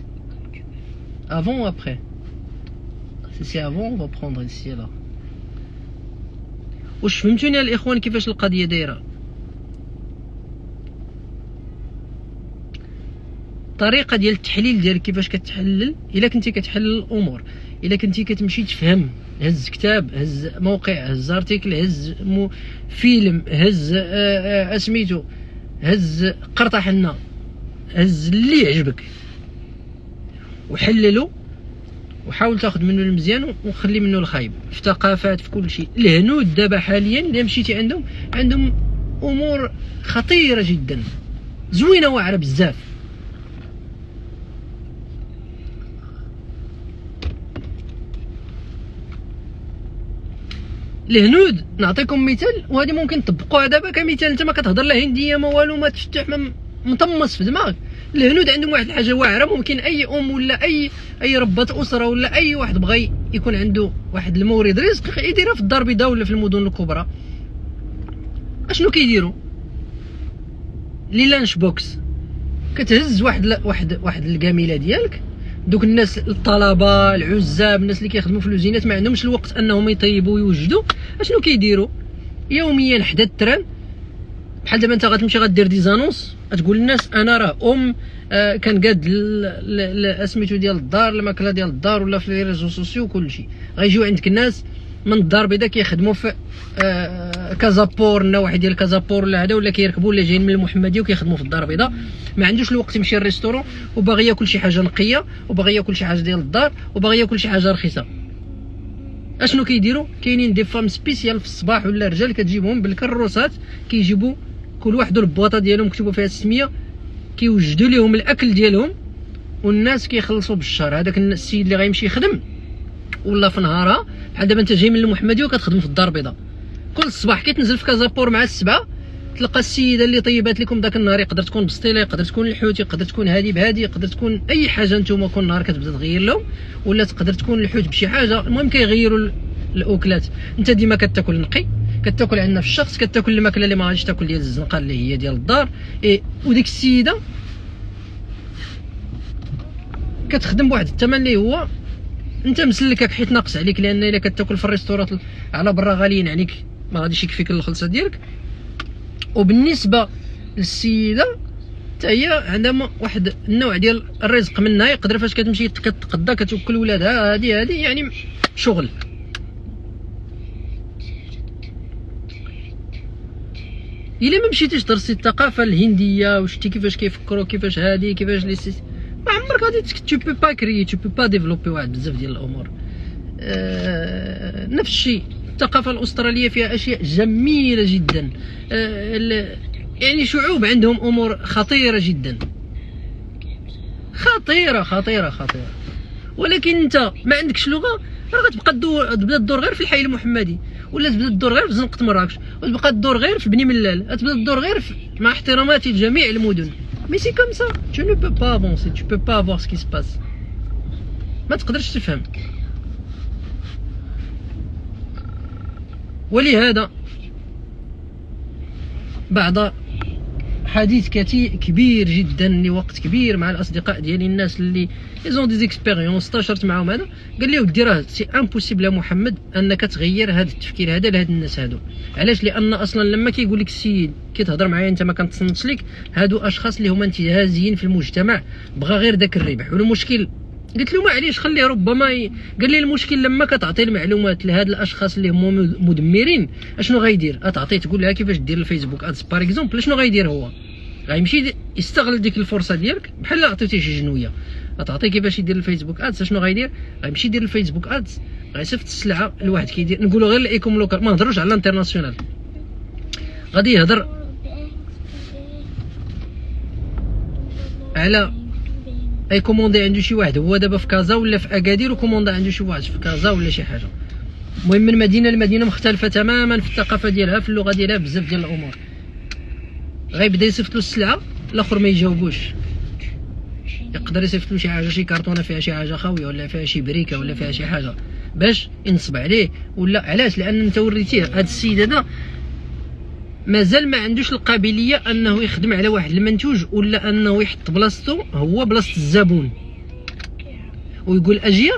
avant ou après? si c'est avant on va prendre ici là. واش فهمتوني الاخوان كيفاش القضيه دايره؟ الطريقه ديال التحليل ديالك كيفاش كتحلل، الا كنتي كتحلل الامور، الا كنتي كتمشي تفهم، هز كتاب، هز موقع، هز ارتيكل، هز فيلم، هز اسميتو، هز قرطه حنا، هز اللي يعجبك وحللو وحاول تاخذ منه المزيان وخلي منه الخايب. في ثقافات، في كل شيء. الهنود دابا حاليا الا مشيتي عندهم امور خطيره جدا، زوينه واعره بزاف. الهنود نعطيكم مثال، وهذه ممكن تطبقوها دابا كمثال. انت ما كتهضر لا هنديه ما والو، ما تفتح مطمس في دماغك. الهنود عندهم واحد الحاجه واعره، ممكن اي ام ولا اي ربة اسره ولا اي واحد بغى يكون عنده واحد المورد رزق يديرها في الدار البيضاء ولا في المدن الكبرى. اشنو كيديروا؟ لي لانش بوكس، كتهز واحد الكاميله ديالك. دوك الناس الطلبه العزاب، الناس اللي كيخدموا في الوزينات ما عندهمش الوقت انهم يطيبوا ويوجدوا. اشنو كيديروا؟ يوميا حدا التران، بحال دابا انت غتمشي غدير دي زانونس، غتقول للناس انا راه كنقاد اسميتو ديال الدار، الماكله ديال الدار ولا في لي ريزو سوسيو وكلشي. غيجيو عندك الناس من الدار البيضاء كيخدموا في كازابور، النواحي ديال كازابور ولا هذا، ولا كيركبوا ولا جايين من المحمديه وكيخدموا في الدار البيضاء، ما عندوش الوقت يمشي للريستورون، وباغي ياكل شي حاجه نقيه، وباغي ياكل شي حاجه ديال الدار، وباغي ياكل شي حاجه رخيصه. اشنو كيديروا؟ كاينين دي فام سبيسيال في الصباح ولا رجال كتجيبهم بالكروسات، كيجيبوا كل واحد البواطه ديالهم مكتوبه فيها السميه، كيوجدوا لهم الاكل ديالهم والناس كيخلصوا بالشهر. هذاك السيد اللي غيمشي يخدم ولا في نهارها، بحال دابا انت جاي من المحمديه وكتخدم في الدار البيضاء، كل الصباح كيتنزل في كازابور مع السبعه، تلقى السيده اللي طيبات لكم داك النهار، يقدر تكون بسطيله، يقدر تكون الحوت، يقدر تكون هادي بهادي، يقدر تكون اي حاجه نتوما كل نهار كتبدا تغير لهم، ولا تقدر تكون الحوت بشي حاجه. المهم كيغيروا الاكلات. انت ديما كتاكل نقي، كتاكل عندنا في الشخص، كتاكل الماكله اللي ما غاديش تاكل ديال الزنقه اللي هي ديال الدار. وديك السيده كتخدم بواحد الثمن اللي هو انت مسلكك حيت ناقص عليك، لان الا كتاكل في الريستورات على برا غاليين عليك، ما غاديش يكفيك الخلصه ديالك. وبالنسبه للسيده حتى هي عندها واحد النوع ديال الرزق منها، يقدر فاش كتمشي كتقضى كتوكل ولادها، هذه يعني شغل. الا ما مشيتيش درستي الثقافه الهنديه وشتي كيفاش كيفكروا، كيفاش هادي، كيفاش لي ما عمرك غادي تو بو با كري، تو بو با ديفلوبي واحد بزاف ديال الامور. نفس الشيء الثقافه الاستراليه فيها اشياء جميله جدا. يعني شعوب عندهم امور خطيره جدا، خطيره. ولكن انت ما عندكش لغه، راه غتبقى تبدا تدور غير في الحي المحمدي، ولا تبدا تدور غير في زنقه مراكش، وتبقى تدور غير في بني ملال، تبدا تدور غير مع احتراماتي لجميع المدن. مي سي كوم سا، tu ne peux pas avancer, tu peux pas voir ce qui se passe. ما تقدرش تفهم. ولهذا بعد حديث كبير جدا لوقت كبير مع الاصدقاء ديالي، الناس اللي يزون دي زيكسبيريونس استشرت معاهم، هذا قال لي ودي راه سي امبوسيبل يا محمد انك تغير هذا التفكير هذا لهاد الناس هادو. علاش؟ لان اصلا لما كيقول لك السيد كتهضر معايا انت ما كنتصنتش لك، هادو اشخاص اللي هما انتهازيين في المجتمع، بغى غير داك الربح. والمشكل قلت له معليش خليه ربما قال لي المشكل لما كتعطي المعلومات لهاد الاشخاص اللي هما مدمرين، اشنو غيدير؟ تعطيه تقول لها كيفاش دير الفيسبوك ادز باغ اكزومبل، شنو غيدير هو؟ غيمشي يستغل ديك الفرصه ديالك، بحال عطيتيه شي جنويه غتعطيه كيفاش يدير الفيسبوك ادز. شنو غيدير؟ غيمشي يدير الفيسبوك ادز، غيصيفط السلعه لواحد كيدير، نقولوا غير الايكوم لوكال، ما نهضروش على الانترناسيونال. غادي يهضر على اي كوموندي عنده شي واحد هو دابا في كازا ولا في اكادير، وكوموندا عنده شي واحد في كازا ولا شي حاجه. المهم من مدينه لمدينه مختلفه تماما في الثقافه ديالها، في اللغه ديالها، بزاف ديال الامور. غيبدا يصيفط له السلعه، الاخر ما يجاوبوش. يقدر يصيفط له شي حاجه، شي كارطونه فيها شي حاجه خاويه، ولا فيها شي بريكه، ولا فيها شي حاجه باش ينصب عليه. ولا علاش؟ لان انت وريتيه هذا السيد هذا مازال ما عندوش القابليه انه يخدم على واحد المنتوج، ولا انه يحط بلاصتو هو بلاصه الزبون ويقول اجي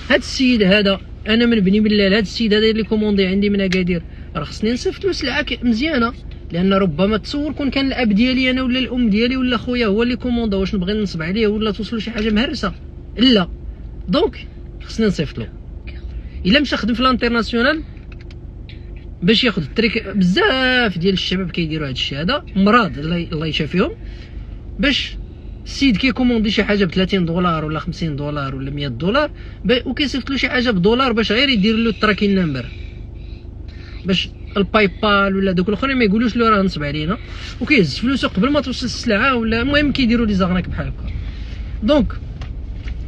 هذا السيد هذا، انا من بني بلال، هذا السيد هذا اللي كوموندي عندي من اكادير، راه خصني نصيفط له سلعه مزيانه. لان ربما تصور كون كان الاب ديالي انا ولا الام ديالي ولا خويا هو اللي كوموندا، واش نبغي ننصب عليه ولا توصلوا شي حاجه مهرسه؟ لا، دونك خصني نصيفط له. الا مشى خدم في الانترناسيونال باش ياخذ التريك، بزاف ديال الشباب كيديروا هذا الشيء هذا، مراد الله يشافيهم، باش السيد كيكوموندي شي حاجه ب 30 دولار ولا 50 دولار ولا 100 دولار، وكيصيفط له شي حاجه بدولار باش غير يدير له التراكين نمبر، باش الباي بال ولا دوك الاخرين ما يقولوش له راه نصب علينا، وكيهز فلوسه قبل ما توصل السلعه. ولا المهم كيديروا لي زغناك بحال هكا. دونك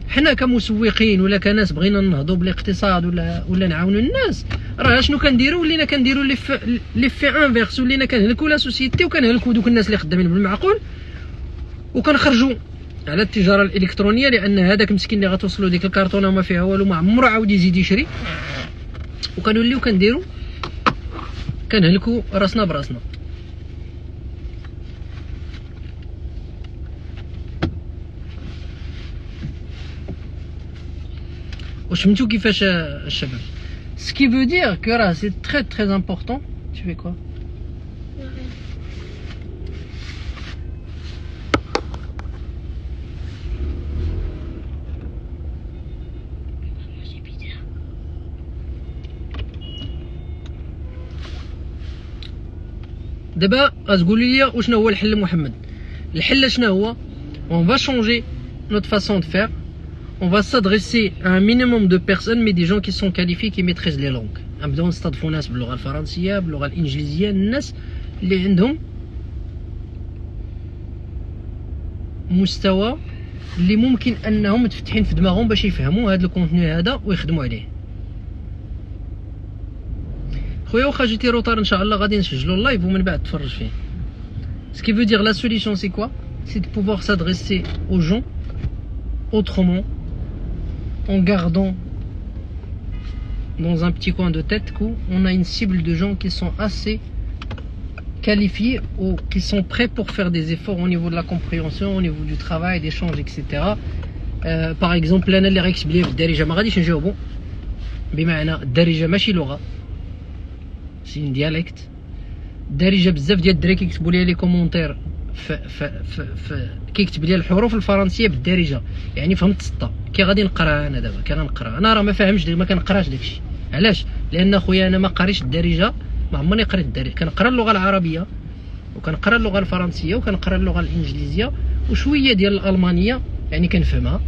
حنا كمسوقين ولا كناس بغينا نهضوا بالاقتصاد ولا نعاونوا الناس، راه شنو كنديروا؟ ولينا كنديروا لي في انفيرس، ولينا كنهلكوا لا سوسيتي، وكنهلكوا دوك الناس اللي خدامين بالمعقول، وكنخرجوا على التجاره الالكترونيه. لان هذاك مسكين اللي غتوصلوا ديك الكرتونه وما فيها والو، ما عمرو عاود يزيد يشري، وكنوليو كنديروا كنهلكوا راسنا براسنا. وشمتو كيفاش الشباب؟ ce qui veut dire que là c'est très très important. Tu fais quoi? دابا غتقولوا لي وشنو هو الحل محمد؟ الحل شنو هو؟ on va changer notre façon de faire. On va s'adresser à un minimum de personnes, mais des gens qui sont qualifiés, qui maîtrisent les langues. نبداو نستضيفوا ناس باللغه الفرنسيه، باللغه الانجليزيه، الناس اللي عندهم مستوى اللي ممكن انهم متفتحين في دماغهم باش يفهموا هذا الكونتوني هذا ويخدموا عليه. خويا واخا جيتي روطار ان شاء الله غادي نسجلوا اللايف ومن بعد تفرج فيه. Ce qui veut dire la solution c'est quoi? C'est de pouvoir s'adresser aux gens autrement, en gardant dans un petit coin de tête qu'on a une cible de gens qui sont assez qualifiés ou qui sont prêts pour faire des efforts au niveau de la compréhension, au niveau du travail, d'échange, etc. Par exemple انا اللي غيكتب لي بالدارجه ما غاديش نجاوبو، بمعنى الدارجه ماشي لغه، سي ديالكت. الدارجه بزاف ديال الدراري كيكتبوا لي كومونتير كيكتب لي الحروف الفرنسيه بالدارجه، يعني فهمت سطه. كي غادي نقرا انا دابا كنقرا، انا راه ما فاهمش، ما كنقراش داكشي. علاش؟ لان خويا انا ما قاريش الدارجه، ما عمرني قريت الدارجه. كنقرا اللغه العربيه وكنقرا اللغه الفرنسيه وكنقرا اللغه الانجليزيه وشويه ديال الالمانيه، يعني كنفهمها.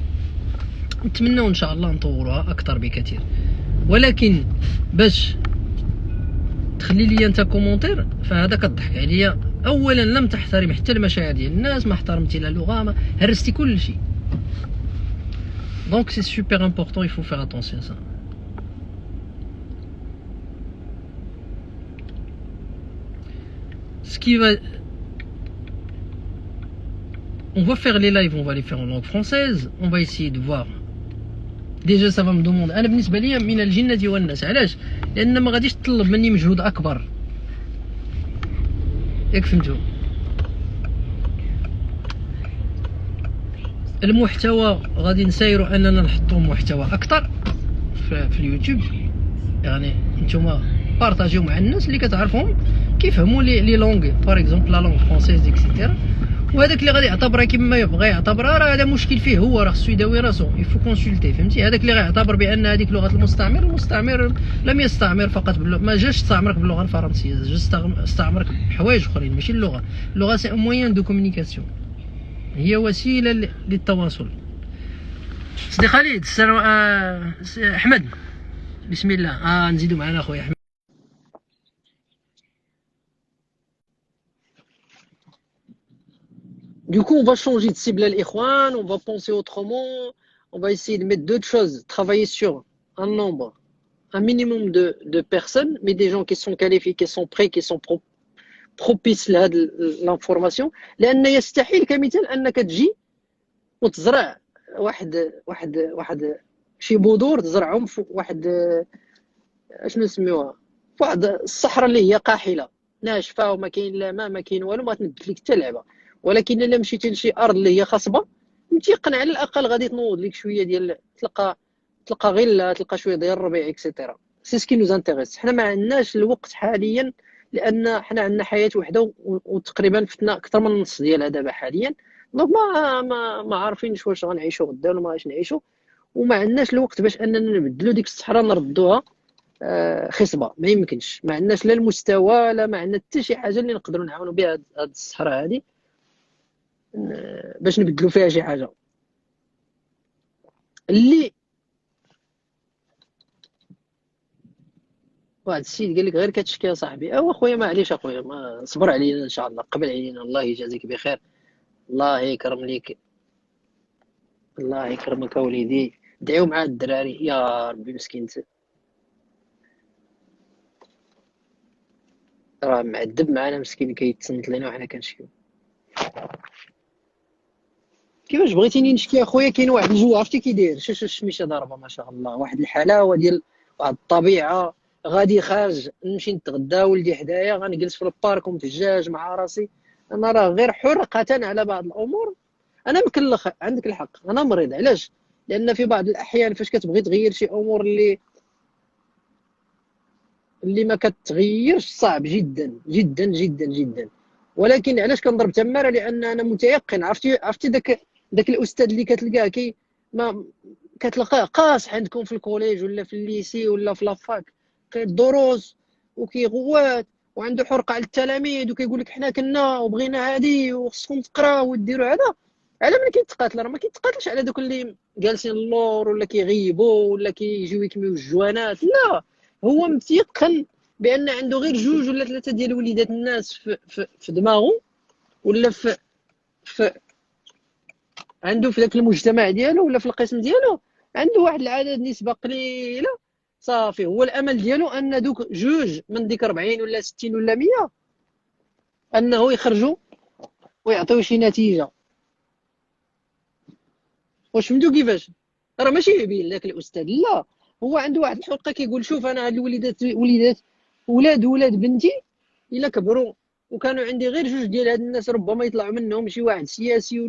نتمنوا ان شاء الله نطوروها اكثر بكثير. ولكن باش تخلي لي انت كومونتير فهذا كضحك عليا. اولا لم تحترم حتى المشاعر ديال الناس، ما احترمتي لا اللغه، ما هرستي كل شيء. دونك سي سوبر امبورطون، il faut faire attention à ça. Ce qui va, on va faire les lives, on va les faire en langue française, on va essayer de voir. Déjà ça va me demander انا بالنسبه لي من الجنه والناس. علاش؟ لان ما غاديش تطلب مني مجهود اكبر، ياك فهمتوا؟ المحتوى غادي نسايروا اننا نحطوا محتوى اكثر في اليوتيوب، يعني نتوما بارطاجيو مع الناس اللي كتعرفهم كيفهموا لي لونغ، باغ اكزومبل لا لونغ فرونسيز اكسيتيرا، وهذاك اللي غادي يعتبرها كما يبغي يعتبرها راه هذا مشكل فيه هو، راه خصو يداوي راسو، يفو كونسلتي فهمتي. هذاك اللي غيعتبر بان هذيك لغه المستعمر، المستعمر لم يستعمر فقط ما جاش استعمرك باللغه الفرنسيه، جا استعمرك بحوايج اخرين ماشي اللغه. اللغه سي موين دو كومونيكاسيون، هي وسيله للتواصل. سيدي خالد السلام احمد بسم الله. نزيدو معنا خويا احمد. Du coup, on va changer de cible à l'ikhwan, on va penser autrement, on va essayer de mettre deux choses, travailler sur un nombre, un minimum de personnes, mais des gens qui sont qualifiés, qui sont prêts, qui sont propices à l'information. لأن يستحيل كمثال أنك تجي وتزرع واحد شي بذور تزرعهم في واحد اشنو نسميوها، في واحد الصحراء اللي هي قاحله ناشفه وما كاين لا ماء ما كاين والو، ما تنبت لك حتى لعبه. ولكن الا مشيتي لشي ارض اللي هي خصبه متيقن على الاقل غادي تنوض لك شويه ديال تلقى غله، تلقى شويه ديال الربيع اكسيتيرا. سي سكي نوز انتريس. حنا ما عندناش الوقت حاليا لان حنا عندنا حياه وحده وتقريبا فتنا اكثر من النص ديالها دابا حاليا. دونك ما عارفينش واش غنعيشوا غدا ولا ما غاديش نعيشوا، وما عندناش الوقت باش اننا نبدلوا ديك الصحراء نردوها خصبه. ما يمكنش، ما عندناش لا المستوى لا ما عندنا حتى شي حاجه اللي نقدروا نعاونوا بها هاد الصحراء هذه باش نبدلوا فيها شي حاجه. اللي واحد السيد قال لك غير كتشكي يا صاحبي، اوا خويا معليش اخويا، ما صبر علينا ان شاء الله، قبل علينا، الله يجازيك بخير، الله يكرم ليك، الله يكرمك وليدي. دعيو مع الدراري يا ربي مسكين، راه معذب معنا مسكين كيتصنت لينا وحنا كنشكيو. كيفاش بغيتيني نشكي اخويا؟ كاين واحد الجو عرفتي كي داير، شوف الشميشه ضاربه ما شاء الله، واحد الحلاوه ديال واحد الطبيعه. غادي خارج نمشي نتغدى ولدي حدايا، غنجلس في البارك ومتجاج مع راسي. انا راه غير حرقه على بعض الامور. انا مكلخ، عندك الحق، انا مريض. علاش؟ لان في بعض الاحيان فاش كتبغي تغير شي امور اللي ما كتغيرش صعب جدا جدا جدا جدا. ولكن علاش كنضرب تماره؟ لان انا متيقن. عرفتي داك الاستاذ اللي كتلقاه ما كتلقاه قاصح عندكم في الكوليج ولا في الليسي ولا في لافاك، كيدروس وكيغوات وعنده حرقه على التلاميذ وكيقول لك حنا كنا وبغينا هادي وخصكم تقراو وديروا هذا. على من كيتقاتل؟ راه ما كيتقاتلش على دوك اللي جالسين اللور ولا كيغيبوا ولا كيجيو يكميو الجوانات، لا، هو متيقن بان عنده غير جوج ولا ثلاثه ديال وليدات الناس في دماغه، ولا في عنده في ذاك المجتمع ديالو ولا في القسم ديالو، عنده واحد العدد نسبه قليله صافي. هو الامل ديالو ان دوك جوج من ديك 40 ولا 60 ولا 100 انه يخرجوا ويعطيو شي نتيجه. واش فهمتوا كيفاش؟ راه ماشي يبين لك الاستاذ، لا، هو عنده واحد الحلقه كيقول شوف انا هاد الوليدات ولاد بنتي الا كبروا وكانوا عندي غير جوج ديال هاد الناس ربما يطلعوا منهم شي واحد سياسي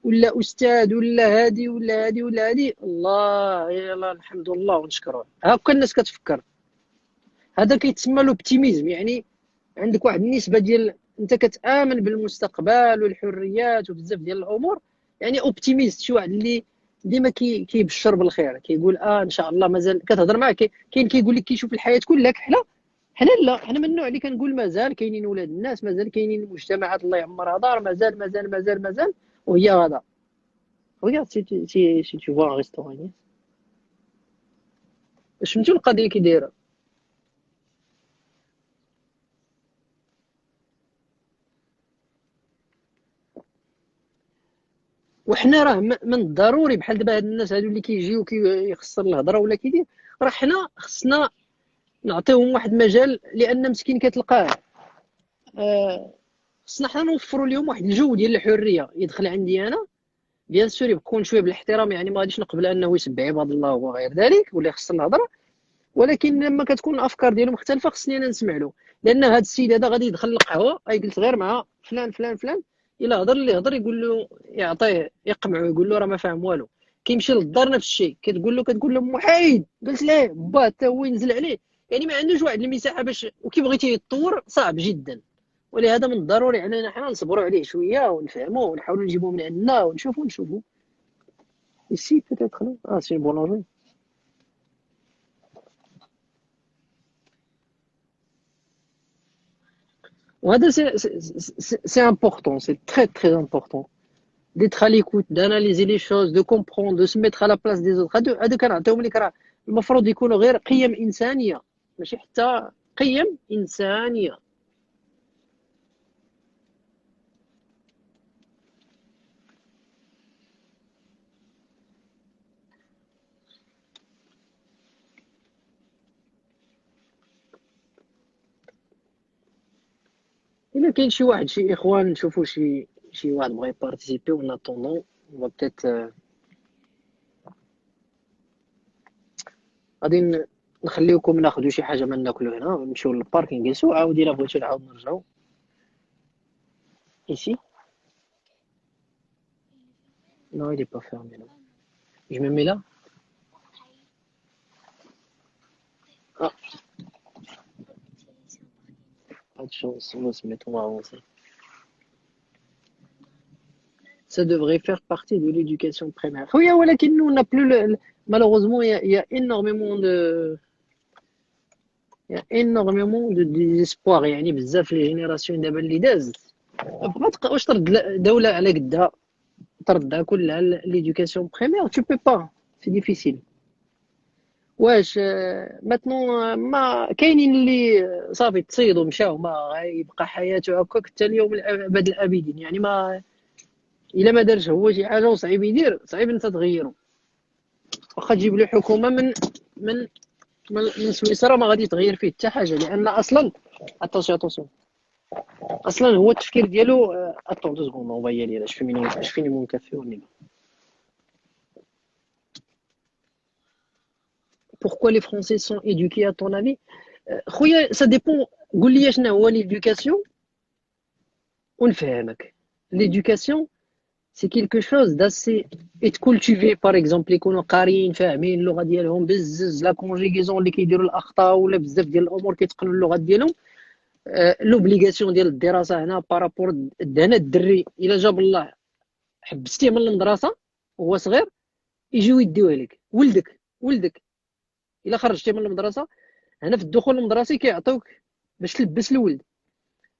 ولا استاذ ولا هادي ولا هادي ولا هادي. الله يلا الحمد لله ونشكروه. هكا الناس كتفكر. هذا كيتسمى لوبتيميزم، يعني عندك واحد النسبه ديال انت كتامن بالمستقبل والحريات وبزاف ديال الامور، يعني اوبتيميست، شي واحد اللي ديما كيبشر بالخير، كيقول ان شاء الله مازال. كتهضر معاه كاين كيقول لك كيشوف الحياه كلها كحله. حنا لا، حنا من النوع اللي كنقول مازال كاينين ولاد الناس، مازال كاينين المجتمعات الله يعمرها دار، مازال مازال مازال مازال، وهي غدا. Regarde si tu vois un restaurant. فهمتوا القضيه كي دايره؟ وحنا راه من الضروري بحال دابا هاد الناس هادو اللي كيجيو كيخسر الهضره ولا كيدير، راه حنا خصنا نعطيوهم واحد المجال، لان مسكين كتلقاه خصنا حنا نوفروا لهم واحد الجو ديال الحريه. يدخل عندي انا بيان سور يكون شويه بالاحترام، يعني ما غاديش نقبل انه يسب عباد الله وغير ذلك ولا يخسر الهضره، ولكن لما كتكون الافكار ديالو مختلفه خصني انا نسمع له. لان هذا السيد هذا غادي يدخل القهوه يجلس غير مع فلان فلان فلان، الا هضر اللي هضر يقول له يعطيه يقمعه يقول له راه ما فاهم والو. كيمشي للدار نفس الشيء، كتقول له محايد، قلت ليه با حتى هو ينزل عليه. يعني ما عندوش واحد المساحه باش، وكي بغيتي يتطور صعب جدا ولهذا من الضروري اننا حنا نصبروا عليه شويه ونفهموه ونحاولوا نجيبوه من عندنا ونشوفوا ici peut-être non ah c'est une boulangerie. وهذا c'est important, c'est très très important d'être à l'écoute, d'analyser les choses, de comprendre, de se mettre à la place des autres. هادو كنعطيهم لك راه المفروض يكونوا غير قيم انسانيه ماشي حتى قيم انسانيه. الا كاين شي واحد شي اخوان نشوفوا شي واحد بغى يبارتيسيبي اون اتوندون on va peut-être غادي نخليوكم ناخذوا شي حاجه ما ناكلوا هنا ونمشيو للبارك نجلسوا عاودي لا بغيتو نعاود نرجعوا ici. Non, il est pas fermé là. Je me mets là. Ah, pas de chance, on va se mettre, on va avancer. Ça devrait faire partie de l'éducation primaire. Oui, voilà, nous, on n'a plus malheureusement, il y a énormément de, il y a énormément de désespoir. يعني بزاف لي جينيراسيون دابا اللي دازت واش ترد دولة على قدها تردها كلها l'éducation primaire, tu peux pas, c'est difficile. واش ماتنون ما كاينين اللي صافي تصيدوا مشاو ما يبقى حياته هكاك حتى اليوم الابد الابدين يعني ما الا ما دارش هو شي حاجه وصعيب يدير صعيب انت تغيره واخا تجيب له حكومه من سويسرا ما غادي تغير فيه حتى حاجه لان اصلا اتونسيون اصلا هو التفكير ديالو اتون دو سكوند اون فايي لي اش فيني مون كافي وني. Pourquoi les Français sont éduqués à ton avis? خويا ça dépend. قول لي شنو هو l'éducation ونفهمك. L'éducation c'est quelque chose d'assez être cultivé par exemple يكونوا قاريين فاهمين اللغه ديالهم بزز لا كونجيغيزون اللي كيديروا الاخطاء ولا بزاف ديال الامور كيتقنوا اللغه ديالهم. لوبليغاسيون ديال الدراسه هنا بارابور هنا الدري الا جاب الله حبستيه من المدرسه وهو صغير يجيو يديوه لك ولدك الا خرجتيه من المدرسه هنا في الدخول المدرسي كيعطيوك باش تلبس الولد.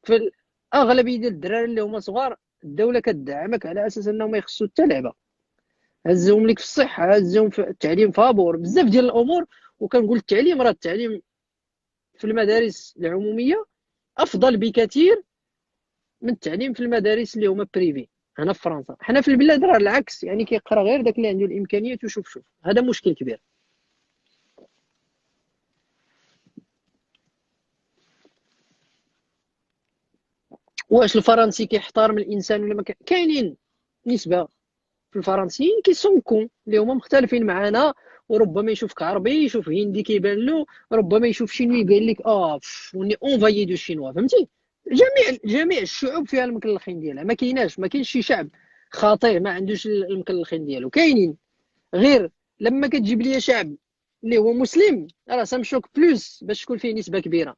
في اغلبيه ديال الدراري اللي هما صغار الدوله كتدعمك على اساس انهم ما يخصو حتى لعبه هزهم لك في الصحه هزهم في التعليم فابور بزاف ديال الامور. وكنقول التعليم راه التعليم في المدارس العموميه افضل بكثير من التعليم في المدارس اللي هما بريفي. هنا في فرنسا حنا في البلاد راه العكس يعني كيقرا غير داك اللي عنده الامكانيات وشوف هذا مشكل كبير. واش الفرنسي كيحترم الانسان ولا ما كاينين نسبه في الفرنسيين كيسون كون اللي هما مختلفين معنا وربما يشوفك عربي يشوف هندي كيبان له ربما يشوف شينوي يقول لك وني اونفايي دو شينوا فهمتي. جميع الشعوب فيها المكلخين ديالها ما كاينش شي شعب خاطئ ما عندوش المكلخين ديالو كاينين. غير لما كتجيب لي شعب اللي هو مسلم راه سامشوك بلوس باش تكون فيه نسبه كبيره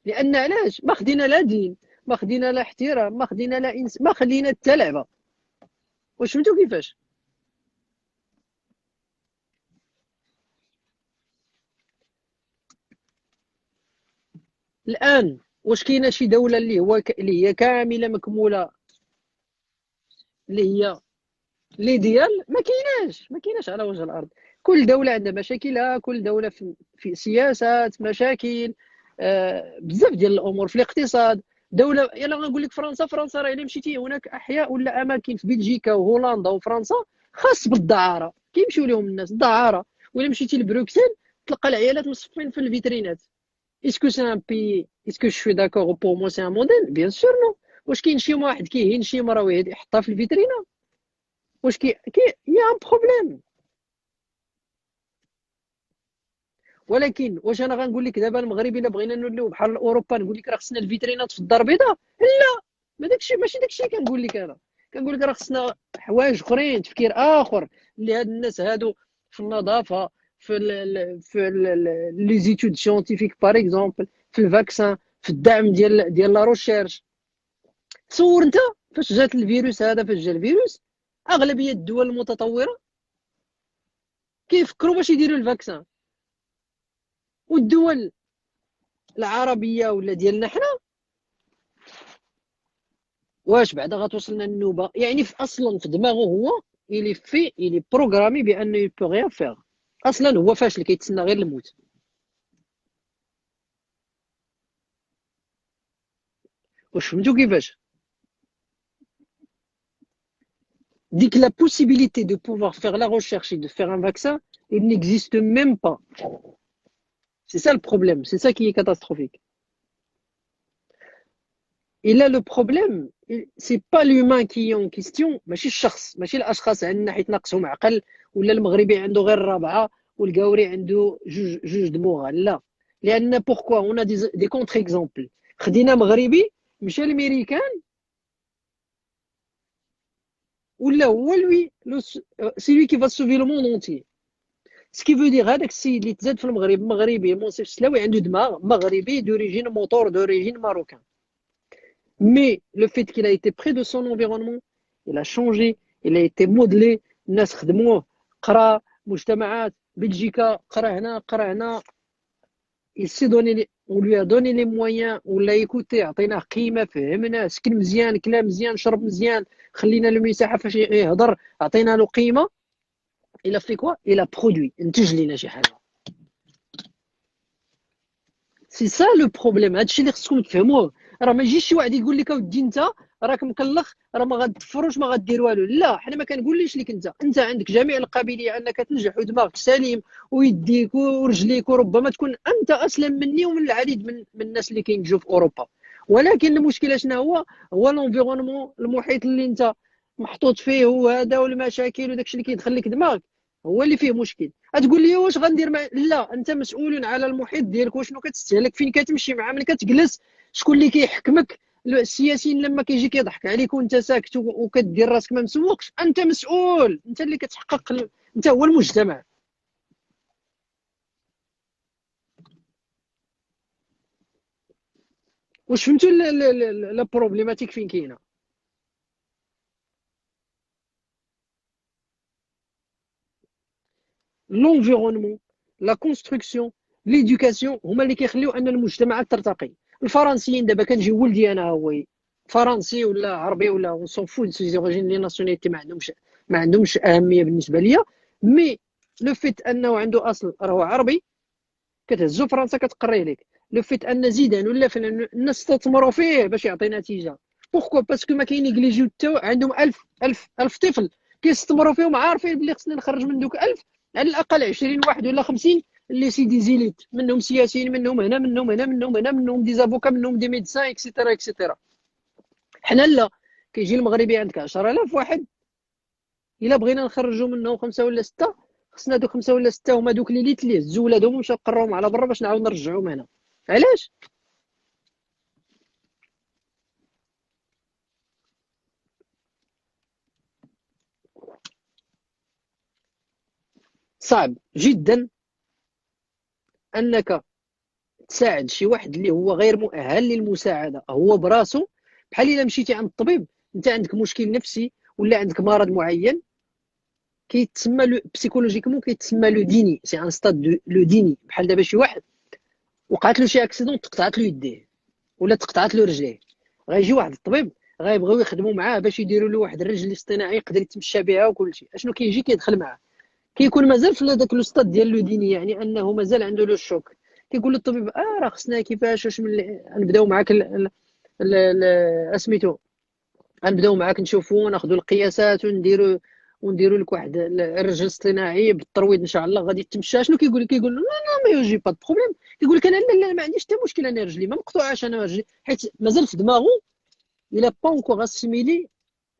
لان علاش ما خدينا لا دين ما خدينا لا احترام ما خدينا لا ما خلينا حتى لعبه. واش فهمتوا كيفاش؟ الان واش كاينه شي دوله اللي هي كامله مكموله اللي هي اللي ديال ما كايناش على وجه الارض. كل دوله عندها مشاكلها كل دوله في سياسات مشاكل بزاف ديال الامور في الاقتصاد. دوله يلا غنقول لك فرنسا راه الا مشيتي هناك احياء ولا اماكن في بلجيكا وهولندا وفرنسا خاص بالدعاره كيمشيو لهم الناس الدعاره. ولا مشيتي لبروكسل تلقى العيالات مصفين في الفيترينات. اسكو سي ان بي اسكو جو سوي داكور بور مو سي ان موديل بيان سور نو. واش كاين شي واحد كيهين شي مرا ويحطها في الفيترينا واش يا ان بروبليم. ولكن واش انا غنقول لك دابا المغرب الا بغينا نوليو بحال اوروبا نقول لك راه خصنا الفيترينات في الدار البيضاء لا ما داكشي ماشي داكشي كنقول لك انا كنقول لك راه خصنا حوايج اخرين تفكير اخر اللي هاد الناس هادو في النظافه في لي زيتود سيونتيفيك باغ اكزومبل في الفاكسان في الدعم ديال لا روشيرش. تصور انت فاش جات الفيروس هذا، فاش جا الفيروس اغلبيه الدول المتطوره كيفكروا باش يديروا الفاكسان، والدول العربيه ولا ديالنا حنا واش بعدا غتوصلنا النوبه؟ يعني في اصلا في دماغه هو الي بروغرامي بانه يبو غيان فيغ. اصلا هو فاشل كيتسنى غير الموت. واش فهمتوا كيفاش؟ ديك la possibilité de pouvoir faire la recherche et de faire un vaccin, il n'existe même pas. C'est ça le problème, c'est ça qui est catastrophique. Et là, le problème, c'est pas l'humain qui est en question, ماشي الشخص، ماشي الاشخاص عندنا حيت ناقصهم عقل، ولا المغربي عنده غير الرابعه والقاوري عنده جوج دموغ، لا. لان بوركوا on a des contre exemples. خدينا مغربي مشى للميريكان ولا هو c'est lui qui va sauver le monde entier. Ce qui veut dire هذاك السيد اللي تزاد في المغرب مغربي منصف السلاوي عنده دماغ مغربي d'origine موتور d'origine marocain. Mais le fait qu'il a été près de son environnement, il a changé, il a été modelé. الناس خدموه، قرا مجتمعات بلجيكا، قرا هنا. il s'est donné، on lui a donné les moyens، ولا يكوتي عطيناه قيمه، فهمناه، سكن مزيان، كلا مزيان، شرب مزيان، خلينا له مساحه فاش يهضر، عطينا له قيمه. il a fait quoi؟ il a produit، انتج لينا شي حاجه. سي سا لو بروبليم. هادشي اللي خصكم تفهموه. راه ما يجيش شي واحد يقول لك اودي انت راك مكلخ، راه ما غتفروش، ما غدير والو. لا، حنا ما كنقوليش لك انت عندك جميع القابليه انك تنجح، ودماغك سليم، ويديك ورجليك، وربما تكون انت اسلم مني ومن العديد من الناس اللي كينجحوا في اوروبا. ولكن المشكله شنو هو لونفيرونمون، المحيط اللي انت محطوط فيه، وهذا والمشاكل وداكشي اللي كيدخل لك دماغك هو اللي فيه مشكل. تقول لي واش غندير لا، انت مسؤول على المحيط ديالك، وشنو كتستهلك، فين كتمشي معاه، ملي كتجلس، شكون اللي كيحكمك. السياسيين لما كيجي كيضحك عليك وانت ساكت وكدير راسك ما مسوقش، انت مسؤول، انت اللي كتحقق، انت هو المجتمع. واش فهمتوا لا بروبليماتيك فين كاينه؟ لونفيرونمون، لا كونستركسيون، ليدوكاسيون هما اللي كيخليو ان المجتمعات ترتقي. الفرنسيين دابا كنجي ولدي انا هو فرنسي ولا عربي ولا اون سون فو سي زوريجين لي ناسيوناليتي، ما عندهمش اهميه بالنسبه ليا. مي لو فيت انه عنده اصل راهو عربي، كتهزو فرنسا كتقريه لك. لو فيت ان زيدان ولا فلان الناس استثمروا فيه باش يعطي نتيجه. بوركوا؟ باسكو ما كاين يجليجيو حتى عندهم 1000 طفل كيستثمروا فيهم، عارفين بلي خصنا نخرج من دوك 1000 على الاقل 20 واحد ولا 50 اللي سي دي زيليت، منهم سياسيين، منهم هنا، منهم هنا، منهم هنا، منهم دي زافوكا، منهم دي ميدسان، اكسيتيرا اكسيتيرا. حنا لا، كيجي المغربي عندك 10000 واحد، الا بغينا نخرجوا منهم 5 ولا 6، خصنا دوك 5 ولا 6 هما دوك ليليت اللي هزوا ولادهم ومشاو قراوهم على برا باش نعاود نرجعوهم هنا. علاش؟ صعب جدا انك تساعد شي واحد اللي هو غير مؤهل للمساعده هو براسو. بحال الا مشيتي عند الطبيب، انت عندك مشكل نفسي ولا عندك مرض معين، كيتسمى لو بسيكولوجيكمون، كيتسمى لو ديني، سي ان ستاد لو ديني. بحال دابا شي واحد وقعت له شي اكسيدون، تقطعت له يديه ولا تقطعت له رجليه، غيجي واحد الطبيب غيبغيو يخدموا معاه باش يديروا له واحد الرجل اصطناعي يقدر يتمشى بها وكل شيء. اشنو كيجي كيدخل معاه؟ كيكون مازال في هذاك لو ستاد ديال لو ديني، يعني انه مازال عنده لو شوك. كيقول للطبيب راه خصنا كيفاش، واش من نبداو معاك اسميتو، غنبداو معاك نشوفوا ناخذوا القياسات ونديروا لك واحد الرجل اصطناعي بالترويض ان شاء الله غادي تمشى. شنو كيقول لك؟ كيقول لا لا ما يجي با بروبليم. كيقول لك انا لا لا ما عنديش حتى مشكل، انا رجلي ما مقطوعاش، انا رجلي، حيت مازال في دماغه الا با اونكور اسيميلي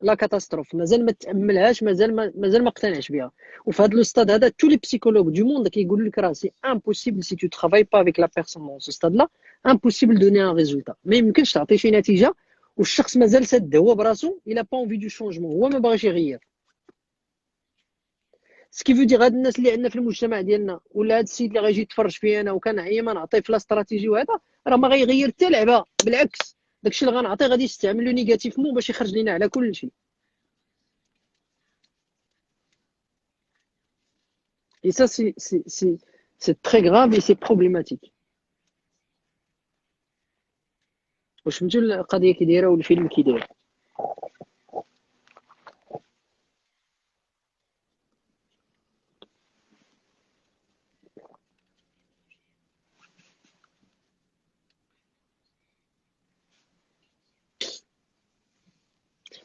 لا كاتاستروف، مازال ما تاملهاش، مازال ما اقتنعش بها. وفي هذا لو ستاد هذا تو لي بسيكولوج دو موند كيقولوا لك راه سي امبوسيبل سي تو ترافاي با افيك لا بيرسون دون سو ستاد لا، امبوسيبل دوني ان ريزولتا. ما يمكنش تعطي شي نتيجه والشخص مازال ساد هو براسو، الا با اونفي دو شونجمون، هو ما باغيش يغير. سكي فو دير هاد الناس اللي عندنا في المجتمع ديالنا، ولا هاد السيد اللي غيجي يتفرج فيا انا وكان عيا ما نعطيه في لا استراتيجي وهذا، راه ما غيغير حتى لعبه، بالعكس داكشي اللي غنعطيه غادي يستعملو نيجاتيفمون باش يخرج لينا على كل شيء. Et ça, c'est très grave et c'est problématique. واش فهمتوا القضيه كي دايره والفيلم كي داير؟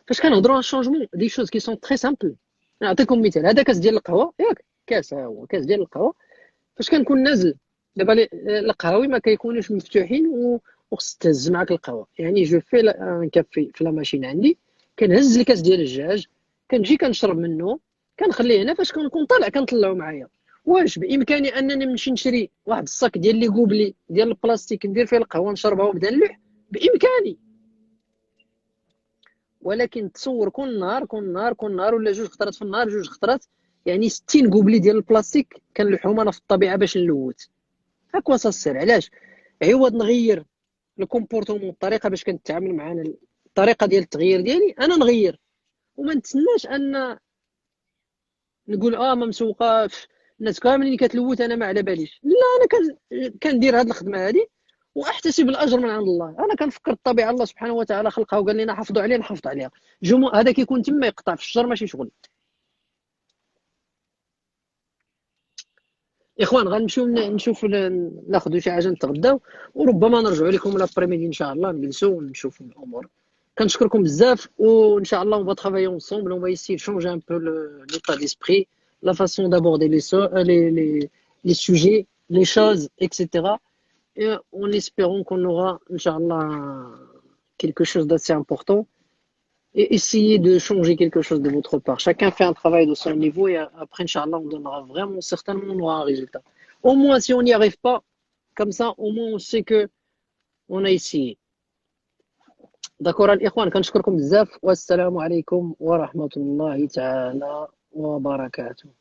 فاش كنهضروا على الشونجمون دي شوز كي سون تري سامبل. نعطيكم مثال، هذا كاس ديال القهوه ياك، كاس ها هو كاس ديال القهوه. فاش كنكون نازل دابا القهاوي ما كيكونوش مفتوحين وخص تهز معاك القهوه، يعني جو في ان كافي في لا ماشين عندي، كنهز الكاس ديال الدجاج، كنجي كنشرب منه، كنخليه هنا. فاش كنكون طالع كنطلعو معايا. واش بامكاني انني نمشي نشري واحد الصاك ديال لي كوبلي ديال البلاستيك ندير فيه القهوه نشربها ونبدا نلوح؟ بامكاني. ولكن تصور كل نهار ولا جوج خطرات في النهار، جوج خطرات يعني 60 كوبلي ديال البلاستيك كنلوحهم انا في الطبيعه باش نلوت. هاكوا سير علاش؟ عوض نغير الكومبورتمون، الطريقه باش كنتعامل معنا، الطريقه ديال التغيير ديالي انا نغير، وما نتسناش ان نقول ما مسوقاش الناس كاملين كتلوت انا ما على باليش. لا، انا كندير هذه الخدمه هذه واحتسب الاجر من عند الله. انا كنفكر الطبيعه الله سبحانه وتعالى خلقها وقال لنا حافظوا عليها نحافظ عليها. هذا كيكون تما يقطع في الشجر ماشي شغل. اخوان غنمشيو نشوف ناخذوا شي حاجه نتغداو، وربما نرجعوا لكم لابريميدي ان شاء الله نجلسوا ونشوفوا الامور. كنشكركم بزاف، وان شاء الله on va travailler ensemble, on va essayer de changer un peu l'état d'esprit, la façon d'aborder les sujets, les choses, etc. Et en espérant qu'on aura, Inch'Allah, quelque chose d'assez important, et essayer de changer quelque chose de votre part. Chacun fait un travail de son niveau et après, Inch'Allah, on donnera vraiment, certainement, on aura un résultat. Au moins, si on n'y arrive pas, comme ça, au moins, on sait que on a essayé. D'accord, الإخوان كنشكركم بزاف، والسلام عليكم ورحمة الله تعالى وبركاته.